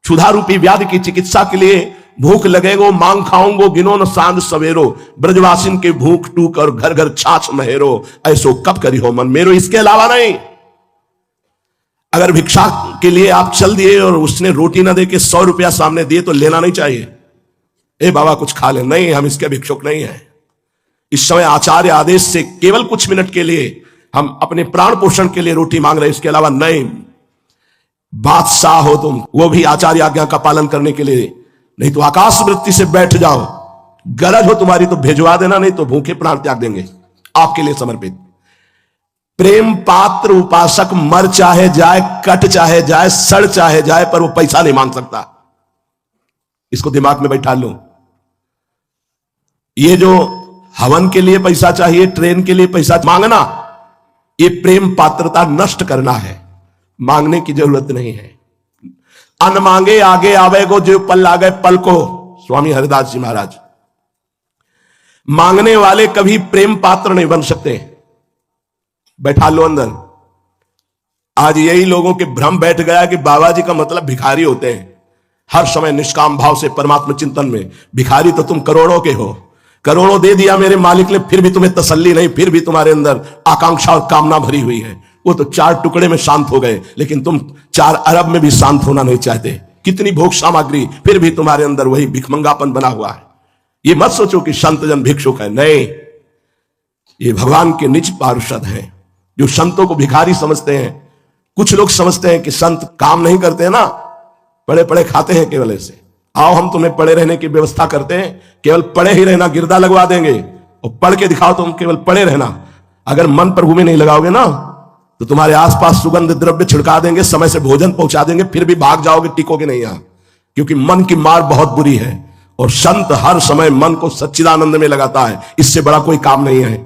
क्षुधा रूपी व्याधि की चिकित्सा के लिए भूख लगेगो मांग खाऊंगो, गिनो न सांझ सवेरो, ब्रजवासिन के भूख टूक और घर घर छाछ महेरो, ऐसो कब करी हो मन मेरो। इसके अलावा नहीं। अगर भिक्षा के लिए आप चल दिए और उसने रोटी ना दे के 100 रुपया सामने दिए, तो लेना नहीं चाहिए। ए बाबा कुछ खा ले, नहीं हम इसके भिक्षुक नहीं है। इस समय आचार्य आदेश से केवल कुछ मिनट के लिए हम अपने प्राण पोषण के लिए रोटी मांग रहे हैं, इसके अलावा नहीं। बादशाह हो तुम, वो भी आचार्य आज्ञा का पालन करने के लिए, नहीं तो आकाश वृत्ति से बैठ जाओ। गरज हो तुम्हारी तो भेजवा देना, नहीं तो भूखे प्राण त्याग देंगे आपके लिए समर्पित। प्रेम पात्र उपासक मर चाहे जाए, कट चाहे जाए, सड़ चाहे जाए, पर वो पैसा नहीं मांग सकता। इसको दिमाग में बैठा लो। ये जो हवन के लिए पैसा चाहिए, ट्रेन के लिए पैसा मांगना, ये प्रेम पात्रता नष्ट करना है। मांगने की जरूरत नहीं है। अन मांगे आगे आवेगो, जो पल आ गए पल को, स्वामी हरिदास जी महाराज। मांगने वाले कभी प्रेम पात्र नहीं बन सकते। बैठा लो अंदर। आज यही लोगों के भ्रम बैठ गया कि बाबा जी का मतलब भिखारी होते हैं। हर समय निष्काम भाव से परमात्मा चिंतन में। भिखारी तो तुम करोड़ों के हो, करोड़ों दे दिया मेरे मालिक ने, फिर भी तुम्हें तसल्ली नहीं, फिर भी तुम्हारे अंदर आकांक्षा और कामना भरी हुई है। वो तो 4 टुकड़े में शांत हो गए, लेकिन तुम 4 अरब में भी शांत होना नहीं चाहते। कितनी भोग सामग्री, फिर भी तुम्हारे अंदर वही भिखमंगापन बना हुआ है। ये मत सोचो कि संत जन भिक्षुक है, नहीं। ये भगवान के निज पार्षद हैं, जो संतों को भिखारी समझते हैं। कुछ लोग समझते हैं कि संत काम नहीं करते हैं ना, पड़े पड़े खाते हैं केवल ऐसे। आओ हम तुम्हें पड़े रहने की व्यवस्था करते हैं, केवल पड़े ही रहना, गिरदा लगवा देंगे और पढ़ के दिखाओ, तुम केवल पड़े रहना। अगर मन प्रभु में नहीं लगाओगे ना तो तुम्हारे आसपास सुगंध द्रव्य छिड़का देंगे, समय से भोजन पहुंचा देंगे, फिर भी भाग जाओगे, टिकोगे नहीं यहां, क्योंकि मन की मार बहुत बुरी है। और संत हर समय मन को सच्चिदानंद में लगाता है, इससे बड़ा कोई काम नहीं है।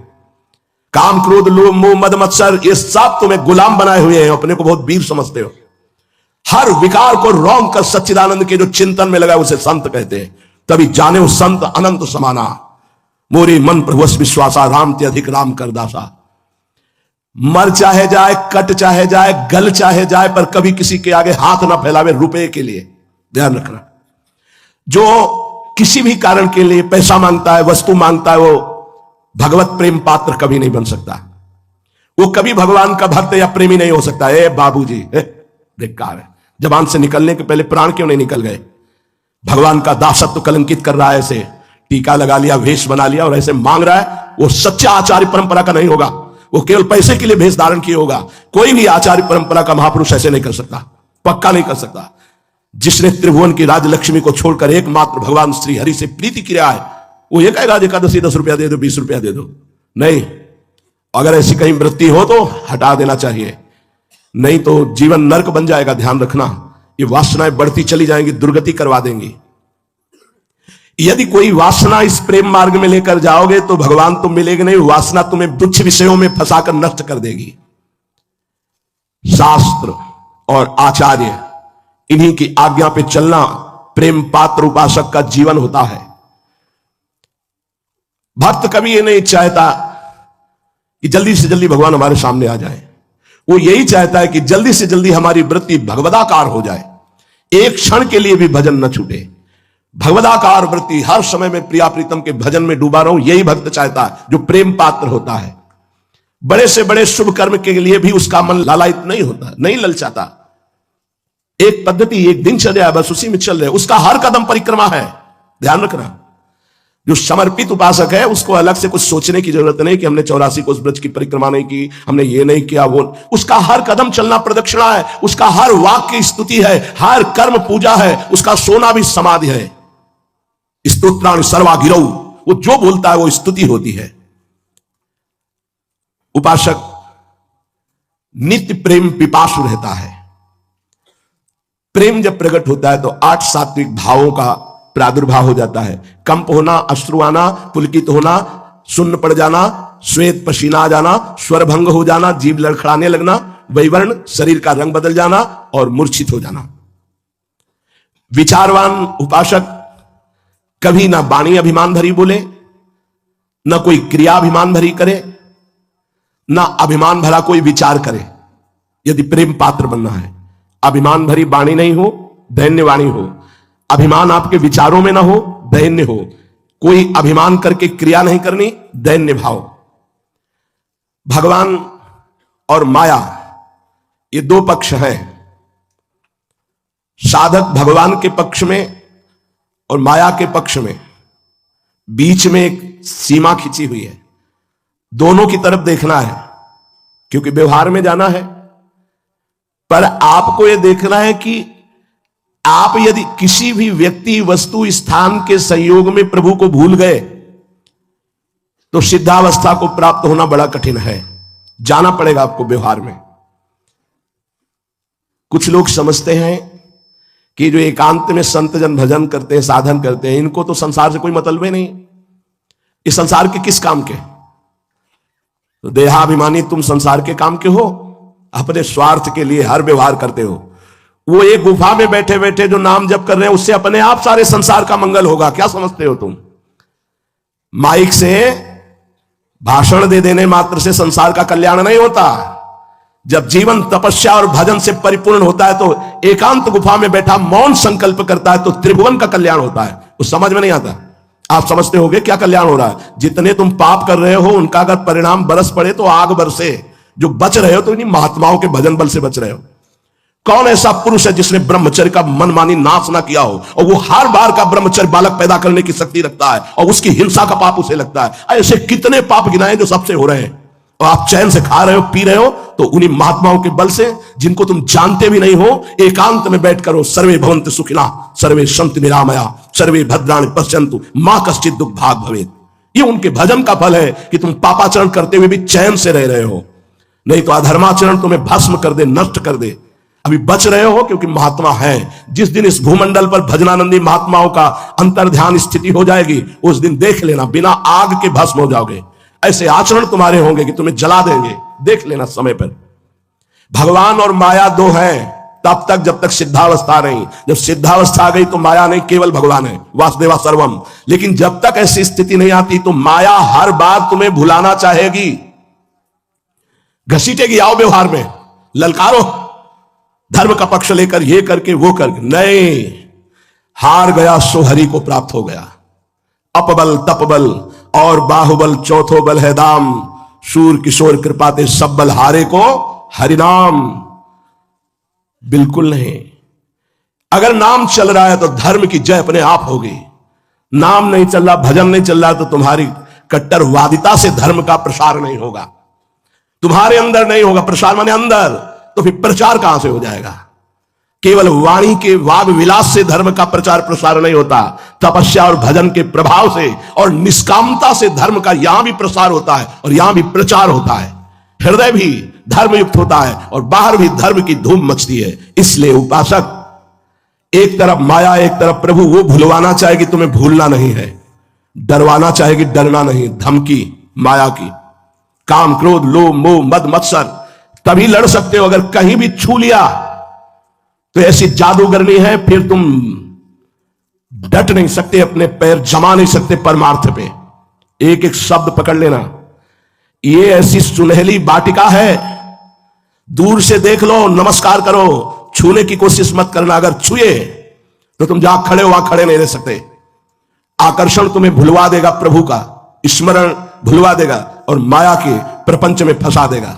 काम क्रोध लोभ मोह मद मत्सर ये सब तुम्हें गुलाम बनाए हुए हैं, अपने को बहुत वीर समझते हो। हर विकार को रौंद कर सच्चिदानंद के जो चिंतन में लगा उसे संत कहते हैं। तभी जाने वो संत अनंत समाना, मोरे मन प्रभुस विश्वासा, राम ते अधिक राम कर दासा। मर चाहे जाए, कट चाहे जाए, गल चाहे जाए, पर कभी किसी के आगे हाथ ना फैलावे रुपए के लिए। ध्यान रखना, जो किसी भी कारण के लिए पैसा मांगता है, वस्तु मांगता है, वो भगवत प्रेम पात्र कभी नहीं बन सकता। वो कभी भगवान का भक्त या प्रेमी नहीं हो सकता। ए बाबूजी, बेकार है, जबान से निकलने के पहले प्राण क्यों नहीं निकल गए? भगवान का दासत्व कलंकित कर रहा है, ऐसे टीका लगा लिया, वेश बना लिया और ऐसे मांग रहा है, वो सच्चा आचार्य परंपरा का नहीं होगा, वो केवल पैसे के लिए भेष धारण किए होगा। कोई भी आचार्य परंपरा का महापुरुष ऐसे नहीं कर सकता, पक्का नहीं कर सकता। जिसने त्रिभुवन की राजलक्ष्मी को छोड़कर एकमात्र भगवान श्री हरि से प्रीति किया है, वो ये कहेगा एकादशी 10 रुपया दे दो, 20 रुपया दे दो, नहीं। अगर ऐसी कहीं वृत्ति हो तो हटा देना चाहिए, नहीं तो जीवन नरक बन जाएगा। ध्यान रखना, ये वासनाएं बढ़ती चली जाएंगी, दुर्गति करवा देंगी। यदि कोई वासना इस प्रेम मार्ग में लेकर जाओगे तो भगवान तो मिलेगा नहीं, वासना तुम्हें तुच्छ विषयों में फंसाकर नष्ट कर देगी। शास्त्र और आचार्य इन्हीं की आज्ञा पे चलना प्रेम पात्र उपासक का जीवन होता है। भक्त कभी ये नहीं चाहता कि जल्दी से जल्दी भगवान हमारे सामने आ जाए, वो यही चाहता है कि जल्दी से जल्दी हमारी वृत्ति भगवदाकार हो जाए, एक क्षण के लिए भी भजन न छूटे। भगवदाकार वृत्ति, हर समय में प्रिया प्रीतम के भजन में डूबा रहूं, यही भक्त चाहता है जो प्रेम पात्र होता है। बड़े से बड़े शुभ कर्म के लिए भी उसका मन लालायित नहीं होता, नहीं ललचाता। एक पद्धति, एक दिनचर्या है, बस उसी में चल रहे, उसका हर कदम परिक्रमा है। ध्यान रखना, जो समर्पित उपासक है उसको अलग से कुछ सोचने की जरूरत नहीं कि हमने 84 कोस ब्रज की परिक्रमा नहीं की, हमने ये नहीं किया, वो। उसका हर कदम चलना प्रदक्षिणा है, उसका हर वाक्य स्तुति है, हर कर्म पूजा है, उसका सोना भी समाधि है। स्तोत्राणि सर्वा गिरौ, वो जो बोलता है वो स्तुति होती है। उपासक नित्य प्रेम पिपासु रहता है। प्रेम जब प्रकट होता है तो 8 सात्विक भावों का प्रादुर्भाव हो जाता है। कंप होना, अश्रु आना, पुलकित होना, सुन्न पड़ जाना, श्वेत पसीना आ जाना, स्वर भंग हो जाना, जीभ लड़खड़ाने लगना, वैवर्ण, शरीर का रंग बदल जाना और मूर्छित हो जाना। विचारवान उपासक कभी ना वाणी अभिमान भरी बोले, ना कोई क्रिया अभिमान भरी करे, ना अभिमान भरा कोई विचार करे। यदि प्रेम पात्र बनना है, अभिमान भरी वाणी नहीं हो, दैन्य वाणी हो। अभिमान आपके विचारों में ना हो, दैन्य हो। कोई अभिमान करके क्रिया नहीं करनी, दैन्य भाव। भगवान और माया ये दो पक्ष हैं। साधक भगवान के पक्ष में और माया के पक्ष में, बीच में एक सीमा खींची हुई है। दोनों की तरफ देखना है क्योंकि व्यवहार में जाना है। पर आपको यह देखना है कि आप यदि किसी भी व्यक्ति, वस्तु, स्थान के संयोग में प्रभु को भूल गए तो सिद्धावस्था को प्राप्त होना बड़ा कठिन है। जाना पड़ेगा आपको व्यवहार में। कुछ लोग समझते हैं कि जो एकांत में संत जन भजन करते हैं, साधन करते हैं, इनको तो संसार से कोई मतलब ही नहीं। इस संसार के किस काम के? तो देहाभिमानी तुम संसार के काम के हो, अपने स्वार्थ के लिए हर व्यवहार करते हो। वो एक गुफा में बैठे बैठे जो नाम जप कर रहे हैं उससे अपने आप सारे संसार का मंगल होगा, क्या समझते हो तुम? माइक से भाषण दे देने मात्र से संसार का कल्याण नहीं होता। जब जीवन तपस्या और भजन से परिपूर्ण होता है तो एकांत गुफा में बैठा मौन संकल्प करता है तो त्रिभुवन का कल्याण होता है। उस समझ में नहीं आता। आप समझते होंगे क्या कल्याण हो रहा है? जितने तुम पाप कर रहे हो उनका अगर परिणाम बरस पड़े तो आग बरसे। जो बच रहे हो तो इन्हीं महात्माओं के भजन बल से बच रहे हो। कौन ऐसा पुरुष है जिसने ब्रह्मचर्य का मनमानी नाश ना किया हो? और वो हर बार का ब्रह्मचर्य बालक पैदा करने की शक्ति रखता है और उसकी हिंसा का पाप उसे लगता है। ऐसे कितने पाप गिनाए जो सबसे हो रहे हैं। और आप चैन से खा रहे हो, पी रहे हो, तो उन्हीं महात्माओं के बल से, जिनको तुम जानते भी नहीं हो, एकांत में बैठ करो, सर्वे भवन्तु सुखिनः सर्वे सन्तु निरामया सर्वे भद्राणि पश्यन्तु मा कश्चित् दुःख भाग् भवेत्। ये उनके भजन का फल है कि तुम पापाचरण करते हुए भी चैन से रह रहे हो, नहीं तो अधर्माचरण तुम्हें भस्म कर दे, नष्ट कर दे। अभी बच रहे हो क्योंकि महात्मा हैं। जिस दिन इस भूमंडल पर भजनानंदी महात्माओं का अंतर्ध्यान स्थिति हो जाएगी, उस दिन देख लेना बिना आग के भस्म हो जाओगे। ऐसे आचरण तुम्हारे होंगे कि तुम्हें जला देंगे, देख लेना समय पर। भगवान और माया दो हैं तब तक जब तक सिद्धावस्था नहीं। जब सिद्धावस्था आ गई तो माया नहीं, केवल भगवान है, वासुदेवा सर्वम। लेकिन जब तक ऐसी स्थिति नहीं आती तो माया हर बार तुम्हें भुलाना चाहेगी, घसीटेगी, आओ व्यवहार में, ललकारो, धर्म का पक्ष लेकर, ये करके वो करके। नहीं, हार गया सो हरि को प्राप्त हो गया। अपबल तपबल और बाहुबल चौथो बल है दाम, शूर किशोर कृपाते सब बल हारे को हरिनाम। बिल्कुल नहीं। अगर नाम चल रहा है तो धर्म की जय अपने आप होगी। नाम नहीं चल रहा, भजन नहीं चल रहा, तो तुम्हारी कट्टरवादिता से धर्म का प्रसार नहीं होगा, तुम्हारे अंदर नहीं होगा। प्रसार माने अंदर, तो फिर प्रचार कहां से हो जाएगा? केवल वाणी के वाग विलास से धर्म का प्रचार प्रसार नहीं होता, तपस्या और भजन के प्रभाव से और निष्कामता से धर्म का यहां भी प्रसार होता है और यहां भी प्रचार होता है। हृदय भी धर्मयुक्त होता है और बाहर भी धर्म की धूम मचती है। इसलिए उपासक एक तरफ माया, एक तरफ प्रभु, वो भुलवाना चाहेगी तुम्हें भूलना नहीं है, डरवाना चाहेगी डरना नहीं। धमकी माया की, काम क्रोध लोभ मोह मद मत्सर, तभी लड़ सकते हो। अगर कहीं भी छू लिया तो ऐसी जादूगरनी है, फिर तुम डट नहीं सकते, अपने पैर जमा नहीं सकते परमार्थ पे। एक एक शब्द पकड़ लेना। ये ऐसी सुनहली वाटिका है, दूर से देख लो, नमस्कार करो, छूने की कोशिश मत करना। अगर छुए तो तुम जहां खड़े हो वहां खड़े नहीं रह सकते। आकर्षण तुम्हें भुलवा देगा, प्रभु का स्मरण भुलवा देगा और माया के प्रपंच में फंसा देगा।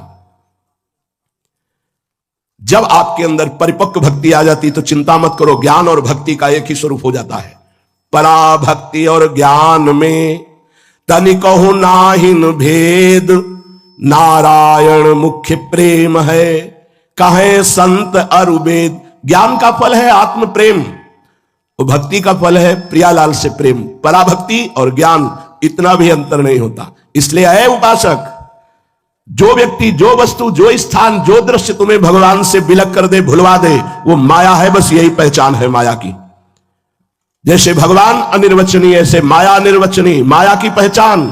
जब आपके अंदर परिपक्व भक्ति आ जाती तो चिंता मत करो, ज्ञान और भक्ति का एक ही स्वरूप हो जाता है। पराभक्ति और ज्ञान में तनिकहु नाहिन भेद, नारायण मुख्य प्रेम है, कहे संत अरुवेद। ज्ञान का फल है आत्म प्रेम, और भक्ति का फल है प्रियालाल से प्रेम। पराभक्ति और ज्ञान इतना भी अंतर नहीं होता। इसलिए है उपासक, जो व्यक्ति, जो वस्तु, जो स्थान, जो दृश्य तुम्हें भगवान से विलग कर दे, भुलवा दे, वो माया है। बस यही पहचान है माया की। जैसे भगवान अनिर्वचनीय, ऐसे माया अनिर्वचनीय। माया की पहचान,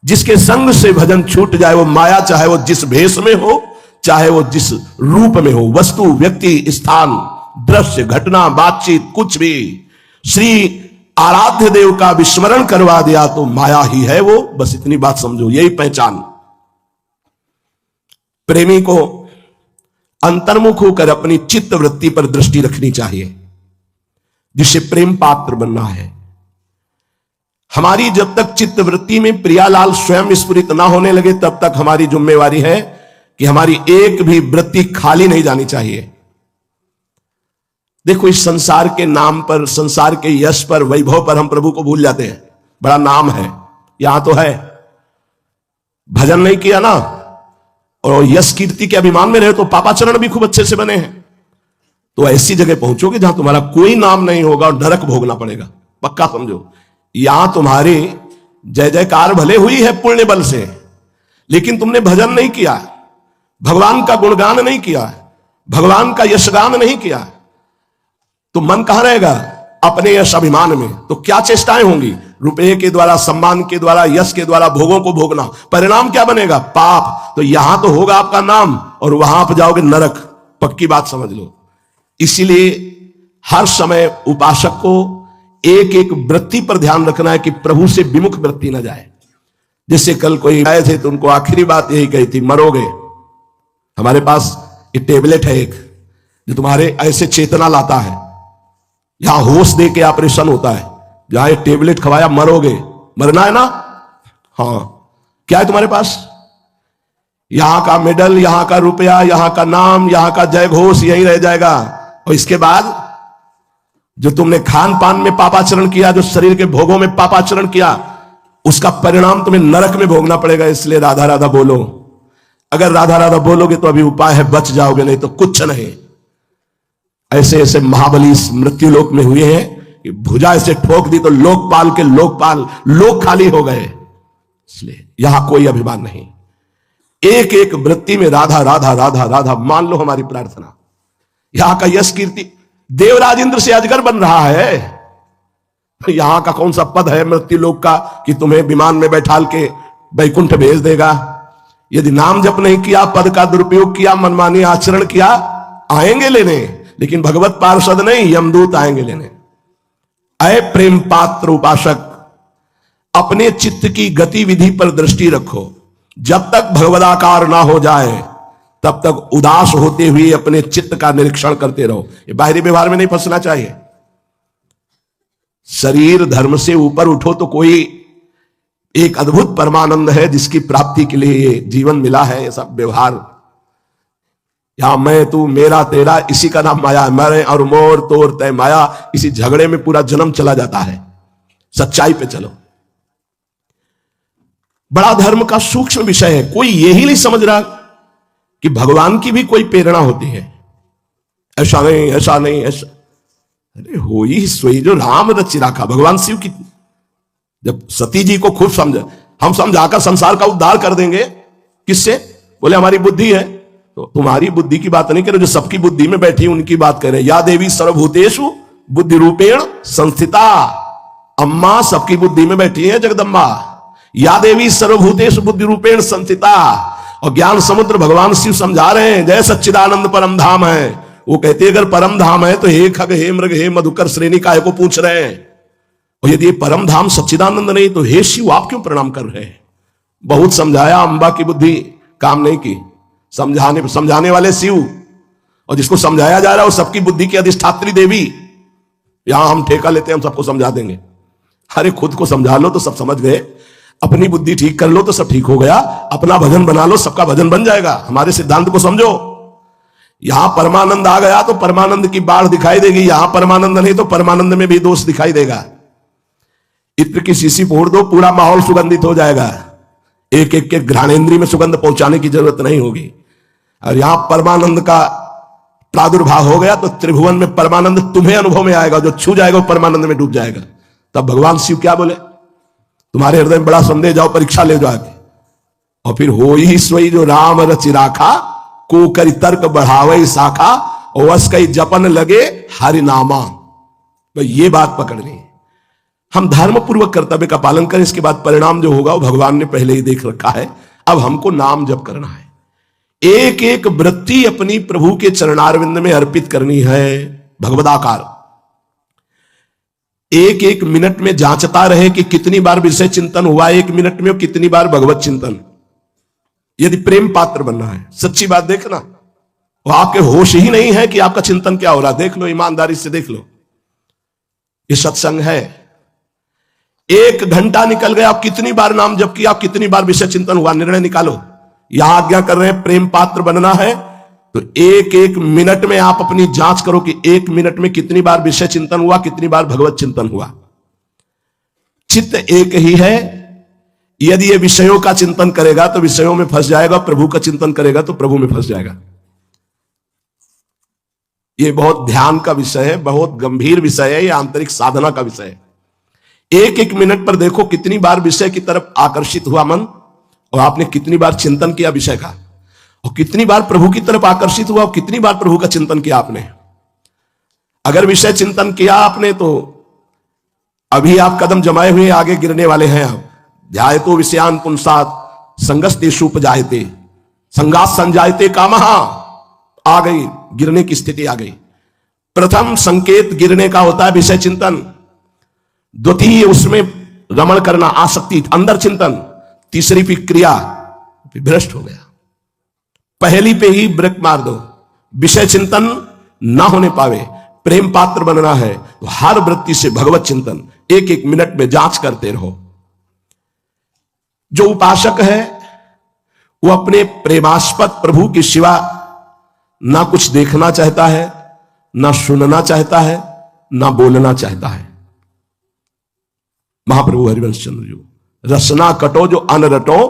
जिसके संग से भजन छूट जाए वो माया, चाहे वो जिस भेष में हो, चाहे वो जिस रूप में हो, वस्तु, व्यक्ति, स्थान, दृश्य, घटना, बातचीत, कुछ भी, श्री आराध्य देव का विस्मरण करवा दिया तो माया ही है वो। बस इतनी बात समझो, यही पहचान। प्रेमी को अंतर्मुख होकर अपनी चित्त वृत्ति पर दृष्टि रखनी चाहिए, जिससे प्रेम पात्र बनना है। हमारी जब तक चित्त वृत्ति में प्रियालाल स्वयं स्फुरित ना होने लगे, तब तक हमारी जिम्मेवारी है कि हमारी एक भी वृत्ति खाली नहीं जानी चाहिए। देखो, इस संसार के नाम पर, संसार के यश पर, वैभव पर हम प्रभु को भूल जाते हैं। बड़ा नाम है, यहां तो है, भजन नहीं किया ना, और यश कीर्ति के अभिमान में रहे तो पापाचरण भी खूब अच्छे से बने हैं, तो ऐसी जगह पहुंचोगे जहां तुम्हारा कोई नाम नहीं होगा और नरक भोगना पड़ेगा। पक्का समझो। यहां तुम्हारी जय जयकार भले हुई है पुण्य बल से, लेकिन तुमने भजन नहीं किया, भगवान का गुणगान नहीं किया, भगवान का यशगान नहीं किया, तो मन कहां रहेगा? अपने यश अभिमान में। तो क्या चेष्टाएं होंगी? रुपये के द्वारा, सम्मान के द्वारा, यश के द्वारा भोगों को भोगना। परिणाम क्या बनेगा? पाप। तो यहां तो होगा आपका नाम और वहां आप जाओगे नरक। पक्की बात समझ लो। इसीलिए हर समय उपासक को एक एक वृत्ति पर ध्यान रखना है कि प्रभु से विमुख वृत्ति न जाए। जैसे कल कोई आए थे तो उनको आखिरी बात यही कही थी, मरोगे। हमारे पास ये टेबलेट है एक, जो तुम्हारे ऐसे चेतना लाता है, यहां होश दे के ऑपरेशन होता है। जहां ये टेबलेट खवाया, मरोगे, मरना है ना? हाँ। क्या है तुम्हारे पास? यहां का मेडल, यहां का रुपया, यहां का नाम, यहां का जय घोष, यही रह जाएगा। और इसके बाद जो तुमने खान पान में पापाचरण किया, जो शरीर के भोगों में पापाचरण किया, उसका परिणाम तुम्हें नरक में भोगना पड़ेगा। इसलिए राधा राधा बोलो। अगर राधा राधा बोलोगे तो अभी उपाय है, बच जाओगे, नहीं तो कुछ नहीं। ऐसे ऐसे महाबली मृत्यु लोक में हुए हैं कि भुजा ऐसे ठोक दी तो लोकपाल के लोकपाल लोक खाली हो गए। इसलिए यहां कोई अभिमान नहीं। एक एक वृत्ति में राधा राधा राधा राधा मान लो हमारी प्रार्थना। यहां का यश कीर्ति देवराज इंद्र से अजगर बन रहा है। यहां का कौन सा पद है मृत्यु लोक का कि तुम्हें विमान में बैठाल के वैकुंठ भेज देगा। यदि नाम जप नहीं किया, पद का दुरुपयोग किया, मनमानी आचरण किया, आएंगे लेने, लेकिन भगवत पार्षद नहीं, यमदूत आएंगे लेने। अय प्रेम पात्र उपासक, अपने चित्त की गतिविधि पर दृष्टि रखो। जब तक भगवदाकार ना हो जाए तब तक उदास होते हुए अपने चित्त का निरीक्षण करते रहो। ये बाहरी व्यवहार में नहीं फंसना चाहिए। शरीर धर्म से ऊपर उठो तो कोई एक अद्भुत परमानंद है जिसकी प्राप्ति के लिए ये जीवन मिला है। ये सब व्यवहार यहां मैं तू मेरा तेरा, इसी का नाम माया है। मैं और मोर तोर तय माया, इसी झगड़े में पूरा जन्म चला जाता है। सच्चाई पे चलो। बड़ा धर्म का सूक्ष्म विषय है। कोई यही नहीं समझ रहा कि भगवान की भी कोई प्रेरणा होती है। ऐसा नहीं, ऐसा नहीं, ऐसा। अरे हो ही सोई जो राम रचि राखा। भगवान शिव की जब सती जी को खूब समझा, हम समझाकर संसार का उद्धार कर देंगे। किससे? बोले हमारी बुद्धि है। तो तुम्हारी बुद्धि की बात नहीं कर रहे, जो सबकी बुद्धि में बैठी उनकी बात कर रहे हैं। या देवी सर्वभूतेषु बुद्धि रूपेण संस्थिता। अम्मा सबकी बुद्धि में बैठी है, जगदम्बा। या देवी सर्वभूतेषु बुद्धि रूपेण संस्थिता। और ज्ञान समुद्र भगवान शिव समझा रहे हैं। जय सच्चिदानंद परम धाम है। वो कहते हैं अगर परम धाम है तो हे खग हे मृग हे मधुकर श्रेणी काय को पूछ रहे हैं। और यदि परम धाम सच्चिदानंद नहीं तो हे शिव आप क्यों प्रणाम कर रहे हैं? बहुत समझाया, अम्बा की बुद्धि काम नहीं की। समझाने वाले शिव, और जिसको समझाया जा रहा है वो सबकी बुद्धि की अधिष्ठात्री देवी। यहां हम ठेका लेते हैं, हम सबको समझा देंगे। अरे खुद को समझा लो तो सब समझ गए। अपनी बुद्धि ठीक कर लो तो सब ठीक हो गया। अपना भजन बना लो, सबका भजन बन जाएगा। हमारे सिद्धांत को समझो। यहां परमानंद आ गया तो परमानंद की बाढ़ दिखाई देगी। यहां परमानंद नहीं तो परमानंद में भी दोष दिखाई देगा। इत्र की शीशी फोड़ दो, पूरा माहौल सुगंधित हो जाएगा। एक एक के घ्राणेंद्रिय में सुगंध पहुंचाने की जरूरत नहीं होगी। और यहां परमानंद का प्रादुर्भाव हो गया तो त्रिभुवन में परमानंद तुम्हें अनुभव में आएगा। जो छू जाएगा वो परमानंद में डूब जाएगा। तब भगवान शिव क्या बोले? तुम्हारे हृदय में बड़ा संदेह, जाओ परीक्षा ले जाओ आगे। और फिर हो ही सोई जो राम रचि राखा, को करी तर्क बढ़ावे शाखा, और वस कई जपन लगे हरि नामा। तो ये बात पकड़नी है। हम धर्म पूर्वक कर्तव्य का पालन करें, इसके बाद परिणाम जो होगा वो भगवान ने पहले ही देख रखा है। अब हमको नाम जप करना है। एक एक वृत्ति अपनी प्रभु के चरणारविंद में अर्पित करनी है। भगवदाकार एक एक मिनट में जांचता रहे कि कितनी बार विषय चिंतन हुआ एक मिनट में, और कितनी बार भगवत चिंतन। यदि प्रेम पात्र बनना है, सच्ची बात देखना, वो आपके होश ही नहीं है कि आपका चिंतन क्या हो रहा। देख लो, ईमानदारी से देख लो। ये सत्संग है। 1 घंटा निकल गया, आप कितनी बार नाम जप किया, कितनी बार विषय चिंतन हुआ, निर्णय निकालो। यहां आज्ञा कर रहे हैं प्रेम पात्र बनना है तो एक एक मिनट में आप अपनी जांच करो कि 1 मिनट में कितनी बार विषय चिंतन हुआ, कितनी बार भगवत चिंतन हुआ। चित्त एक ही है। यदि ये विषयों का चिंतन करेगा तो विषयों में फंस जाएगा, प्रभु का चिंतन करेगा तो प्रभु में फंस जाएगा। ये बहुत ध्यान का विषय है, बहुत गंभीर विषय है। ये आंतरिक साधना का विषय है। एक एक मिनट पर देखो कितनी बार विषय की तरफ आकर्षित हुआ मन, और आपने कितनी बार चिंतन किया विषय का, और कितनी बार प्रभु की तरफ आकर्षित हुआ, और कितनी बार प्रभु का चिंतन किया आपने। अगर विषय चिंतन किया आपने तो अभी आप कदम जमाए हुए आगे गिरने वाले हैं। आप ध्यायतो विषयान पुंसात संगस्तेषु उपजायते संगात संजायते कामः। आ गई, गिरने की स्थिति आ गई। प्रथम संकेत गिरने का होता है विषय चिंतन। द्वितीय उसमें रमण करना, आसक्ति, अंदर चिंतन। तीसरी फिर क्रिया, भ्रष्ट हो गया। पहली पे ही ब्रेक मार दो। विषय चिंतन ना होने पावे, प्रेम पात्र बनना है तो हर वृत्ति से भगवत चिंतन एक एक मिनट में जांच करते रहो। जो उपासक है वो अपने प्रेमास्पद प्रभु के सिवा ना कुछ देखना चाहता है, ना सुनना चाहता है, ना बोलना चाहता है। महाप्रभु हरिवंश चंद्र जी रसना कटो जो अन रटो,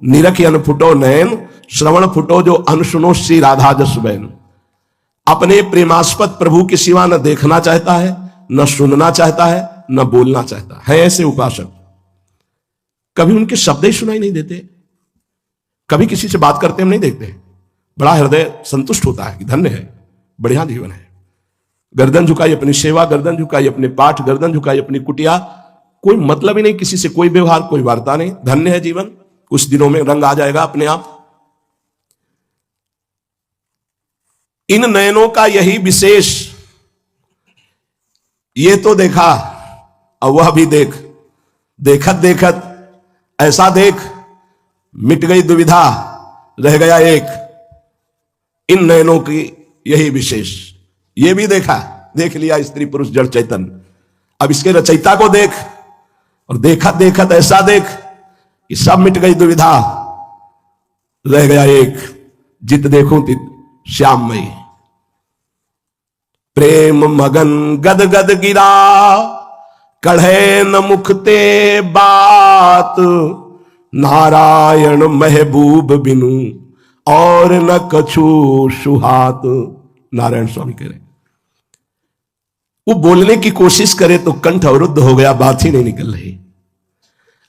निरख अन फुटो नयन, श्रवण फुटो जो अन सुनो श्री राधा जसबैन। अपने प्रेमास्पद प्रभु के सिवा न देखना चाहता है, न सुनना चाहता है, न बोलना चाहता है। ऐसे उपासक कभी उनके शब्द ही सुनाई नहीं देते, कभी किसी से बात करते हम नहीं देखते। बड़ा हृदय संतुष्ट होता है कि धन्य है, बढ़िया जीवन है। गर्दन झुकाई अपनी सेवा, गर्दन झुकाई अपने पाठ, गर्दन झुकाई अपनी कुटिया, कोई मतलब ही नहीं किसी से, कोई व्यवहार, कोई वार्ता नहीं। धन्य है जीवन। कुछ दिनों में रंग आ जाएगा अपने आप। इन नयनों का यही विशेष, ये तो देखा अब वह भी देख, देखत देखत ऐसा देख, मिट गई दुविधा, रह गया एक। इन नयनों की यही विशेष, ये भी देखा, देख लिया स्त्री पुरुष जड़ चैतन्य। अब इसके रचयिता को देख, और देखत देखत ऐसा देख कि सब मिट गई दुविधा, रह गया एक। जित देखूं तित श्याममयी। प्रेम मगन गद गद गिरा, कढ़े न मुखते बात, नारायण महबूब बिनु और न कछु सुहात। नारायण स्वामी कह रहे, वो बोलने की कोशिश करे तो कंठ अवरुद्ध हो गया, बात ही नहीं निकल रही।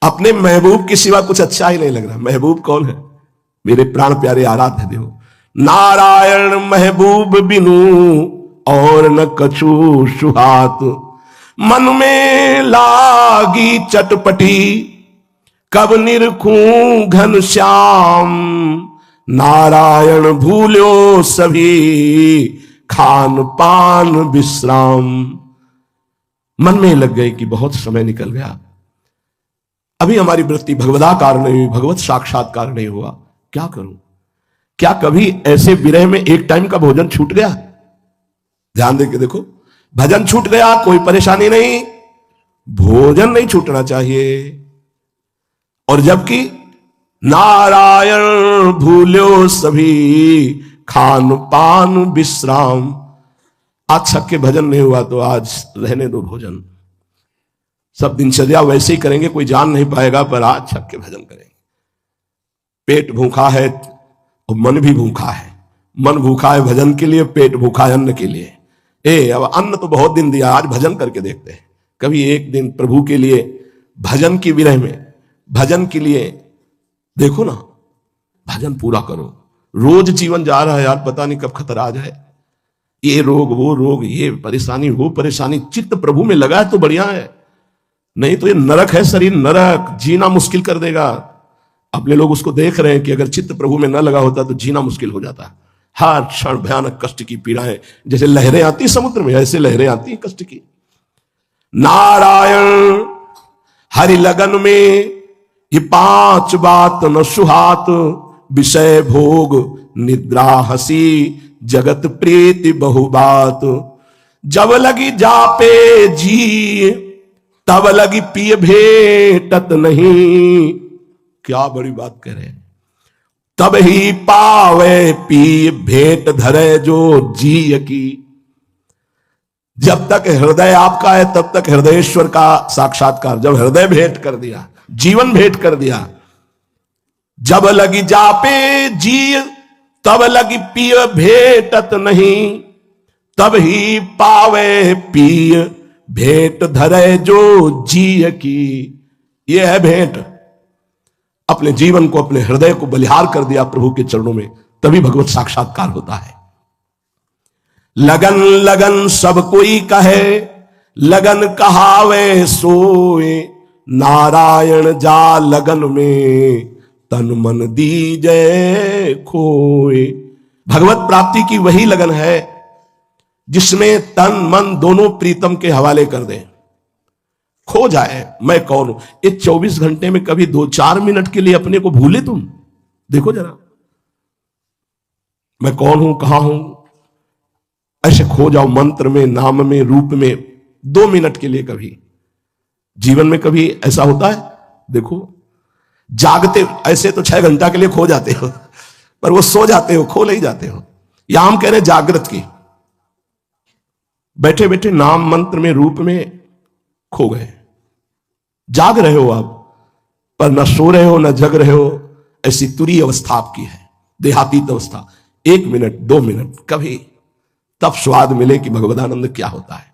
अपने महबूब के सिवा कुछ अच्छा ही नहीं लग रहा। महबूब कौन है? मेरे प्राण प्यारे आराध्य देव। नारायण महबूब बिनु और न कछु सुहात, मन में लागी चटपटी, कब निरखूं घन श्याम, नारायण भूलो सभी खान पान विश्राम। मन में लग गई कि बहुत समय निकल गया, अभी हमारी वृत्ति भगवदाकार नहीं हुई, भगवत साक्षात्कार नहीं हुआ, क्या करूं? क्या कभी ऐसे विरह में एक टाइम का भोजन छूट गया? ध्यान देके देखो, भजन छूट गया कोई परेशानी नहीं, भोजन नहीं छूटना चाहिए। और जबकि नारायण भूलो सभी खान पान विश्राम। आज छक के भजन नहीं हुआ तो आज रहने दो भोजन, सब दिनचर्या वैसे ही करेंगे, कोई जान नहीं पाएगा, पर आज छक के भजन करेंगे। पेट भूखा है और मन भी भूखा है। मन भूखा है भजन के लिए, पेट भूखा है अन्न के लिए। अब अन्न तो बहुत दिन दिया, आज भजन करके देखते हैं। कभी एक दिन प्रभु के लिए भजन की विरह में, भजन के लिए देखो ना, भजन पूरा करो। रोज जीवन जा रहा है यार, पता नहीं कब खतरा आ जाए। ये रोग वो रोग, ये परेशानी वो परेशानी, चित्त प्रभु में लगा है तो बढ़िया है, नहीं तो ये नरक है शरीर, नरक, जीना मुश्किल कर देगा। अपने लोग उसको देख रहे हैं कि अगर चित्त प्रभु में न लगा होता तो जीना मुश्किल हो जाता। हर क्षण भयानक कष्ट की पीड़ाएं, जैसे लहरें आती समुद्र में, ऐसे लहरें आती कष्ट की। नारायण हरि लगन में ये पांच बात न सुहात, विषय भोग निद्रा हसी जगत प्रीति बहुबात। जब लगी जापे जी तब लगी पिय भेटत नहीं। क्या बड़ी बात कह रहे हैं। तब ही पावे पी भेंट धरे जो जी की। जब तक हृदय आपका है तब तक हृदयेश्वर का साक्षात्कार। जब हृदय भेंट कर दिया, जीवन भेंट कर दिया, जब लगी जापे जी तब लगी पिय भेटत नहीं। तब ही पावे पिय भेंट धरे जो जी की। यह है भेंट। अपने जीवन को, अपने हृदय को बलिहार कर दिया प्रभु के चरणों में, तभी भगवत साक्षात्कार होता है। लगन लगन सब कोई कहे, लगन कहावे सोए। नारायण जा लगन में तन मन दीजय खोए। भगवत प्राप्ति की वही लगन है जिसमें तन मन दोनों प्रीतम के हवाले कर दें, खो जाए। मैं कौन हूं, ये 24 घंटे में कभी 2-4 मिनट के लिए अपने को भूले तुम? देखो जरा, मैं कौन हूं, कहां हूं, ऐसे खो जाओ मंत्र में, नाम में, रूप में। 2 मिनट के लिए कभी जीवन में कभी ऐसा होता है? देखो, जागते ऐसे तो 6 घंटा के लिए खो जाते हो, पर वो सो जाते हो, खो नहीं जाते हो। यहां हम कह रहे हैं जागृत की। बैठे बैठे नाम मंत्र में, रूप में खो गए, जाग रहे हो आप। पर न सो रहे हो न जग रहे हो, ऐसी तुरी अवस्था आपकी है, देहातीत अवस्था। 1 मिनट 2 मिनट कभी, तब स्वाद मिले कि भगवदानंद क्या होता है।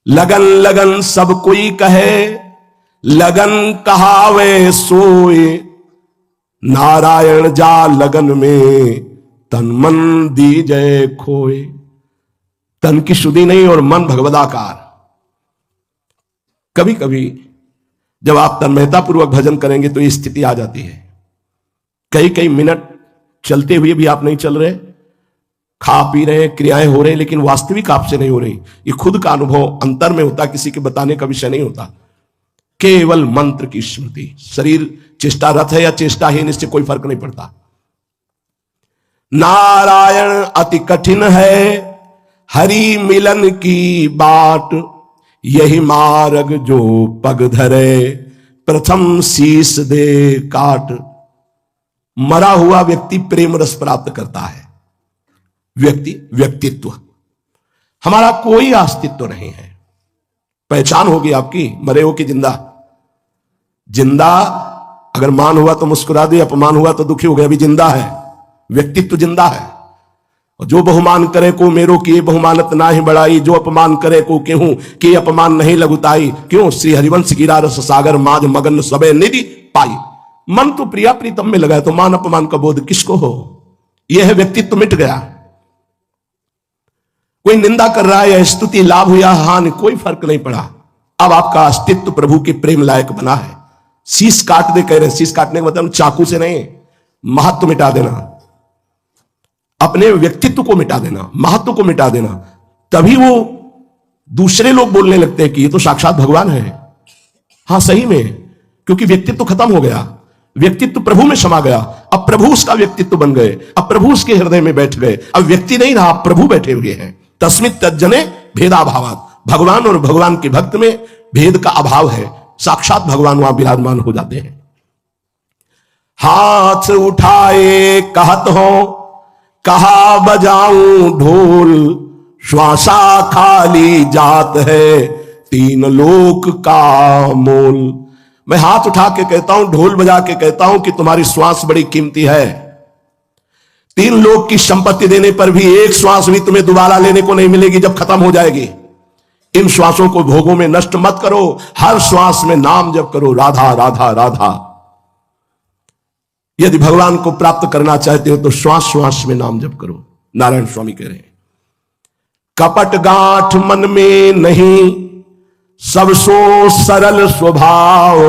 लगन लगन सब कोई कहे, लगन कहावे सोए, नारायण जा लगन में तन मन दीजय खोए। तन की शुद्धि नहीं और मन भगवदाकार। कभी कभी जब आप तन्मयता पूर्वक भजन करेंगे तो ये स्थिति आ जाती है। कई कई मिनट चलते हुए भी आप नहीं चल रहे, खा पी रहे, क्रियाएं हो रही, लेकिन वास्तविक आपसे नहीं हो रही। ये खुद का अनुभव अंतर में होता, किसी के बताने का विषय नहीं होता। केवल मंत्र की स्मृति। शरीर चेष्टारत है या चेष्टाहीन, इससे कोई फर्क नहीं पड़ता। नारायण अति कठिन है, हरि मिलन की बाट, यही मार्ग जो पग धरे, प्रथम शीस दे काट। मरा हुआ व्यक्ति प्रेम रस प्राप्त करता है। व्यक्तित्व, हमारा कोई अस्तित्व नहीं है। पहचान होगी आपकी, मरे हो कि जिंदा। जिंदा अगर मान हुआ तो मुस्कुरा दे, अपमान हुआ तो दुखी हो गया। अभी जिंदा है, व्यक्तित्व जिंदा है। और जो बहुमान करे को मेरो किए बहुमानत ना ही बढ़ाई, जो अपमान करे को केहूं कि अपमान नहीं लगुताई। क्यों? श्री हरिवंश गिरा रस सागर, माज मगन सबे निधि पाई। मन तो प्रिया प्रीतम में लगा है, तो मान अपमान का बोध किसको हो? यह है व्यक्तित्व मिट गया। कोई निंदा कर रहा है या स्तुति, लाभ या हानि, कोई फर्क नहीं पड़ा। अब आपका अस्तित्व प्रभु के प्रेम लायक बना है। शीश काट दे कह रहे हैं। शीश काटने का मतलब चाकू से नहीं, महत्व मिटा देना, अपने व्यक्तित्व को मिटा देना, महत्व को मिटा देना। तभी वो दूसरे लोग बोलने लगते हैं कि ये तो साक्षात भगवान है। हां सही में, क्योंकि व्यक्तित्व खत्म हो गया, व्यक्तित्व प्रभु में समा गया। अब प्रभु उसका व्यक्तित्व बन गए, अब प्रभु उसके हृदय में बैठ गए। अब व्यक्ति नहीं रहा, प्रभु बैठे हुए हैं। तस्मित् तज्जने भेदाभावात्। भगवान और भगवान के भक्त में भेद का अभाव है, साक्षात भगवान वहां विराजमान हो जाते हैं। हाथ उठाए कहत हो, कहा बजाऊं ढोल, श्वासा खाली जात है, 3 लोक का मोल। मैं हाथ उठा के कहता हूं, ढोल बजा के कहता हूं कि तुम्हारी श्वास बड़ी कीमती है। 3 लोक की संपत्ति देने पर भी एक श्वास भी तुम्हें दोबारा लेने को नहीं मिलेगी, जब खत्म हो जाएगी। इन श्वासों को भोगों में नष्ट मत करो, हर श्वास में नाम जप करो, राधा राधा राधा। यदि भगवान को प्राप्त करना चाहते हो तो श्वास श्वास में नाम जप करो। नारायण स्वामी कह रहे हैं, कपट गांठ मन में नहीं, सब सो सरल स्वभाव,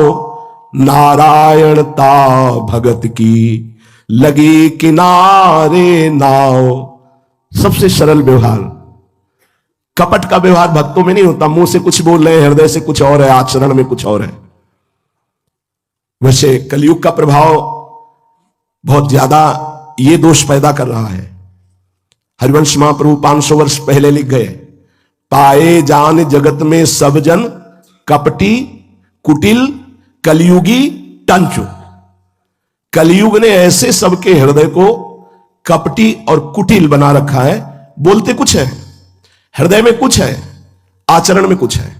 नारायणता भगत की लगी किनारे नाव। सबसे सरल व्यवहार, कपट का व्यवहार भक्तों में नहीं होता। मुंह से कुछ बोल रहे हैं, हृदय से कुछ और है, आचरण में कुछ और है। वैसे कलयुग का प्रभाव बहुत ज्यादा ये दोष पैदा कर रहा है। हरिवंश महाप्रभु 500 वर्ष पहले लिख गए, पाए जान जगत में सब जन, कपटी कुटिल कलयुगी टंचु। कलयुग ने ऐसे सबके हृदय को कपटी और कुटिल बना रखा है। बोलते कुछ है, हृदय में कुछ है, आचरण में कुछ है।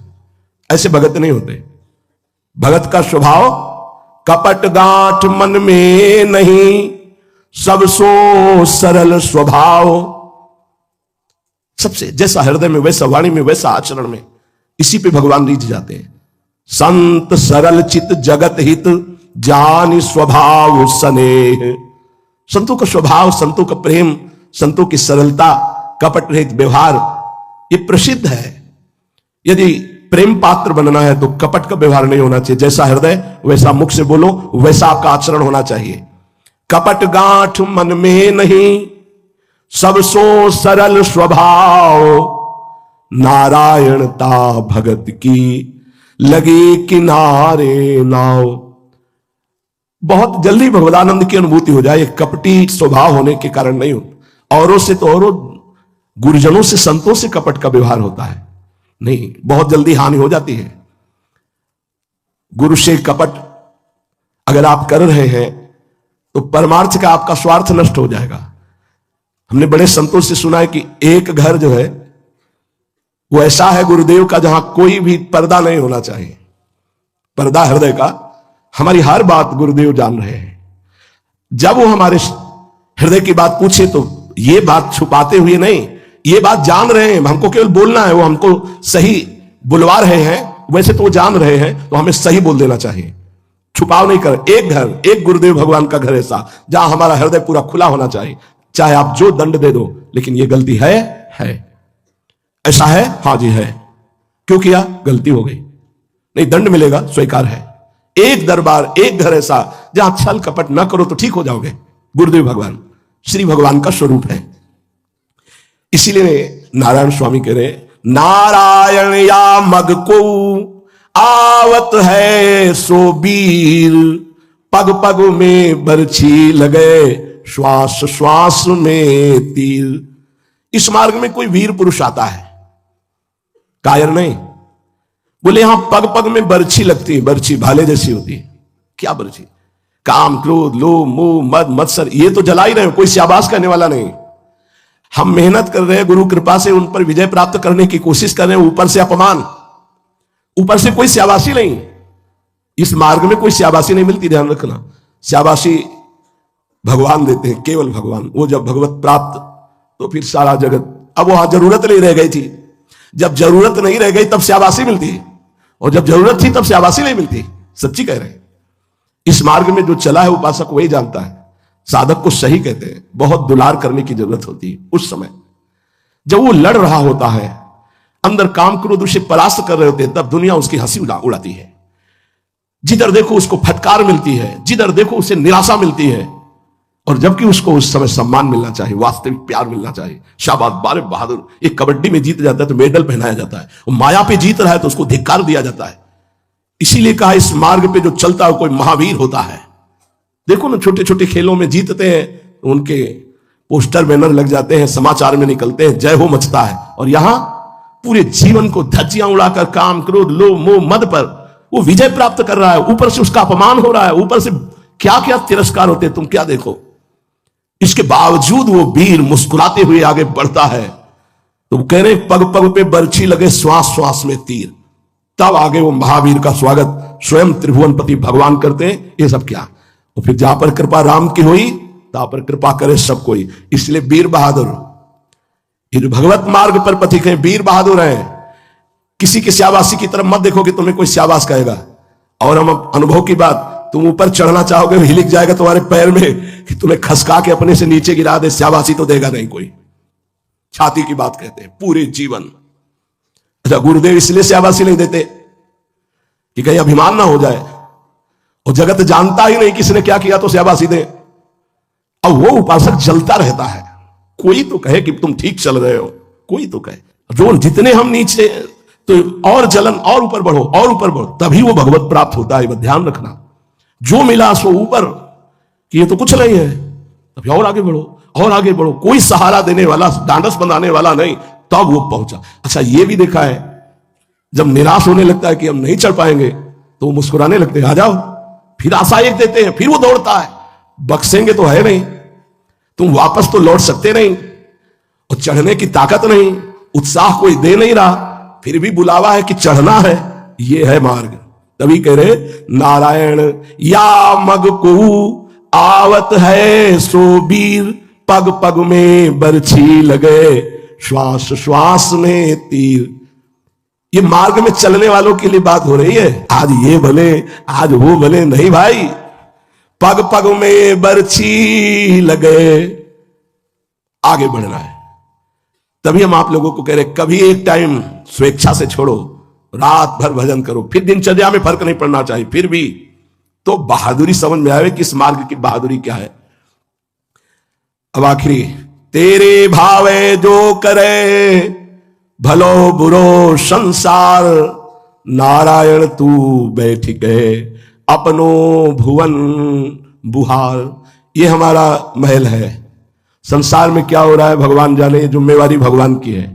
ऐसे भगत नहीं होते। भगत का स्वभाव कपट गांठ मन में नहीं, सब सो सरल स्वभाव। सबसे जैसा हृदय में वैसा वाणी में वैसा आचरण में, इसी पे भगवान रीझ जाते हैं। संत सरल चित जगत हित, जान स्वभाव स्नेह। संतों का स्वभाव, संतों का प्रेम, संतों की सरलता, कपट रहित व्यवहार, ये प्रसिद्ध है। यदि प्रेम पात्र बनना है तो कपट का व्यवहार नहीं होना चाहिए। जैसा हृदय वैसा मुख से बोलो, वैसा आपका आचरण होना चाहिए। कपट गांठ मन में नहीं, सब सो सरल स्वभाव, नारायणता भगत की लगी किनारे नाव। बहुत जल्दी भगवदानंद की अनुभूति हो जाए, कपटी स्वभाव होने के कारण नहीं होता। औरों से तो औरों गुरुजनों से, संतों से कपट का व्यवहार होता है, नहीं, बहुत जल्दी हानि हो जाती है। गुरु से कपट अगर आप कर रहे हैं तो परमार्थ का आपका स्वार्थ नष्ट हो जाएगा। हमने बड़े संतों से सुना है कि एक घर जो है वो ऐसा है गुरुदेव का, जहां कोई भी पर्दा नहीं होना चाहिए। पर्दा हृदय का, हमारी हर बात गुरुदेव जान रहे हैं। जब वो हमारे हृदय की बात पूछे तो ये बात छुपाते हुए नहीं, ये बात जान रहे हैं, हमको केवल बोलना है, वो हमको सही बुलवा रहे हैं, वैसे तो वो जान रहे हैं, तो हमें सही बोल देना चाहिए, छुपाव नहीं कर। एक घर, एक गुरुदेव भगवान का घर ऐसा जहां हमारा हृदय पूरा खुला होना चाहिए, चाहे आप जो दंड दे दो, लेकिन ये गलती है। ऐसा है, हाँ जी है, क्यों किया, गलती हो गई, नहीं दंड मिलेगा, स्वीकार है। एक दरबार, एक घर ऐसा जहां छल कपट ना करो तो ठीक हो जाओगे। गुरुदेव भगवान श्री भगवान का स्वरूप है। इसीलिए नारायण स्वामी कह रहे, नारायण या मग को आवत है सो वीर, पग पग में बरछी लगे, श्वास श्वास में तीर। इस मार्ग में कोई वीर पुरुष आता है, कायर नहीं। बोले यहां पग पग में बरछी लगती है, बरछी भाले जैसी होती है। क्या बरछी? काम, क्रोध, लोभ, मोह, मद, मत्सर, ये तो जला ही रहे, कोई शाबाश करने वाला नहीं। हम मेहनत कर रहे हैं, गुरु कृपा से उन पर विजय प्राप्त करने की कोशिश कर रहे हैं, ऊपर से अपमान, ऊपर से कोई शाबाशी नहीं। इस मार्ग में कोई शाबाशी नहीं मिलती, ध्यान रखना। शाबाशी भगवान देते हैं, केवल भगवान। वो जब भगवत प्राप्त तो फिर सारा जगत, अब वहां जरूरत नहीं रह गई थी, जब जरूरत नहीं रह गई तब शाबाशी मिलती, और जब जरूरत थी तब शाबाशी नहीं मिलती। सच्ची कह रहे हैं। इस मार्ग में जो चला है उपासक वही जानता है, साधक को सही कहते हैं। बहुत दुलार करने की जरूरत होती है उस समय जब वो लड़ रहा होता है, अंदर काम क्रोध उसे परास्त कर रहे होते हैं, तब दुनिया उसकी हंसी उड़ाती है। जिधर देखो उसको फटकार मिलती है, जिधर देखो उसे निराशा मिलती है, और जबकि उसको उस समय सम्मान मिलना चाहिए, वास्तविक प्यार मिलना चाहिए। शाबाश, बारे बहादुर। एक कबड्डी में जीत जाता है तो मेडल पहनाया जाता है, और माया पे जीत रहा है तो उसको धिक्कार दिया जाता है। इसीलिए कहा इस मार्ग पे जो चलता है कोई महावीर होता है। देखो ना, छोटे छोटे खेलों में जीतते हैं तो उनके पोस्टर बैनर लग जाते हैं, समाचार में निकलते हैं, जय हो मचता है। और यहां पूरे जीवन को धज्जियां उड़ाकर काम क्रोध लोभ मोह मद पर वो विजय प्राप्त कर रहा है, ऊपर से उसका अपमान हो रहा है, ऊपर से क्या क्या तिरस्कार होते, तुम क्या देखो। इसके बावजूद वो वीर मुस्कुराते हुए आगे बढ़ता है। तो वो कह रहे पग पग पे बरछी लगे, श्वास श्वास में तीर। तब आगे वो महावीर का स्वागत स्वयं त्रिभुवनपति भगवान करते हैं। ये सब क्या, और फिर जहां पर कृपा राम की हुई तहां पर कृपा करे सब कोई। इसलिए वीर बहादुर, ये जो भगवत मार्ग पर पथिक है, वीर बहादुर है। किसी की शाबाशी की तरफ मत देखो कि तुम्हें कोई शाबाश कहेगा। और हम अनुभव की बात, तुम ऊपर चढ़ना चाहोगे, हिलिक जाएगा तुम्हारे पैर में कि तुम्हें खसका के अपने से नीचे गिरा दे, शाबाशी तो देगा नहीं कोई। छाती की बात कहते हैं पूरे जीवन। अच्छा, गुरुदेव इसलिए शाबाशी नहीं देते कि कहीं अभिमान ना हो जाए, और जगत जानता ही नहीं किसने क्या किया तो शाबाशी दे। अब वो उपासक जलता रहता है, कोई तो कहे कि तुम ठीक चल रहे हो, कोई तो कहे। जो जितने हम नीचे तो और जलन, और ऊपर बढ़ो और ऊपर बढ़ो, तभी वो भगवत प्राप्त होता है। ध्यान रखना, जो मिला सो ऊपर, कि ये तो कुछ नहीं है, तभी और आगे बढ़ो और आगे बढ़ो। कोई सहारा देने वाला, डांडस बनाने वाला नहीं, तब वो पहुंचा। अच्छा, ये भी देखा है, जब निराश होने लगता है कि हम नहीं चढ़ पाएंगे तो वो मुस्कुराने लगते हैं, आ जाओ। फिर आशा एक देते हैं, फिर वो दौड़ता है, बख्शेंगे तो है नहीं, तुम वापस तो लौट सकते नहीं, और चढ़ने की ताकत नहीं, उत्साह कोई दे नहीं रहा, फिर भी बुलावा है कि चढ़ना है। ये है मार्ग। तभी कह रहे नारायण या मग को आवत है सो वीर, पग पग में बरछी लगे, श्वास श्वास में तीर। ये मार्ग में चलने वालों के लिए बात हो रही है। आज ये भले आज वो भले नहीं भाई, पग पग में बरछी लगे, आगे बढ़ना है। तभी हम आप लोगों को कह रहे, कभी एक टाइम स्वेच्छा से छोड़ो, रात भर भजन करो, फिर दिनचर्या में फर्क नहीं पड़ना चाहिए, फिर भी तो बहादुरी समझ में आवे कि इस मार्ग की बहादुरी क्या है। अब आखिरी, तेरे भावे जो करे भलो बुरो संसार, नारायण तू बैठ गए अपनो भुवन बुहार। ये हमारा महल है, संसार में क्या हो रहा है भगवान जाने, जिम्मेवारी भगवान की है।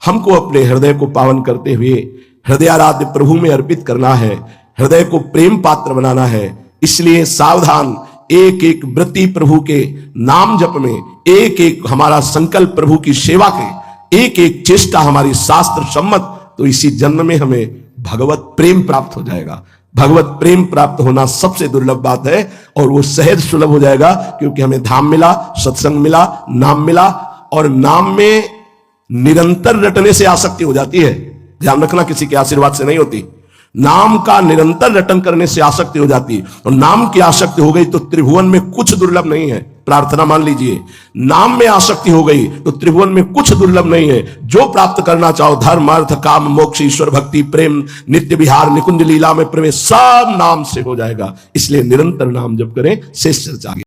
हमको अपने हृदय को पावन करते हुए हृदयाराध्य प्रभु में अर्पित करना है, हृदय को प्रेम पात्र बनाना है। इसलिए सावधान, एक एक वृत्ति प्रभु के नाम जप में, एक एक हमारा संकल्प प्रभु की सेवा के, एक एक चेष्टा हमारी शास्त्र सम्मत, तो इसी जन्म में हमें भगवत प्रेम प्राप्त हो जाएगा। भगवत प्रेम प्राप्त होना सबसे दुर्लभ बात है, और वो सहज सुलभ हो जाएगा क्योंकि हमें धाम मिला, सत्संग मिला, नाम मिला। और नाम में निरंतर रटने से आसक्ति हो जाती है, ध्यान रखना, किसी के आशीर्वाद से नहीं होती। नाम का निरंतर रटन करने से आसक्ति हो जाती है, और नाम की आसक्ति हो गई तो त्रिभुवन में कुछ दुर्लभ नहीं है। प्रार्थना मान लीजिए, नाम में आसक्ति हो गई तो त्रिभुवन में कुछ दुर्लभ नहीं है। जो प्राप्त करना चाहो, धर्म, अर्थ, काम, मोक्ष, ईश्वर भक्ति, प्रेम, नित्य विहार, निकुंज लीला में प्रवेश, सब नाम से हो जाएगा। इसलिए निरंतर नाम जप करें, शेष चर्चा आगे।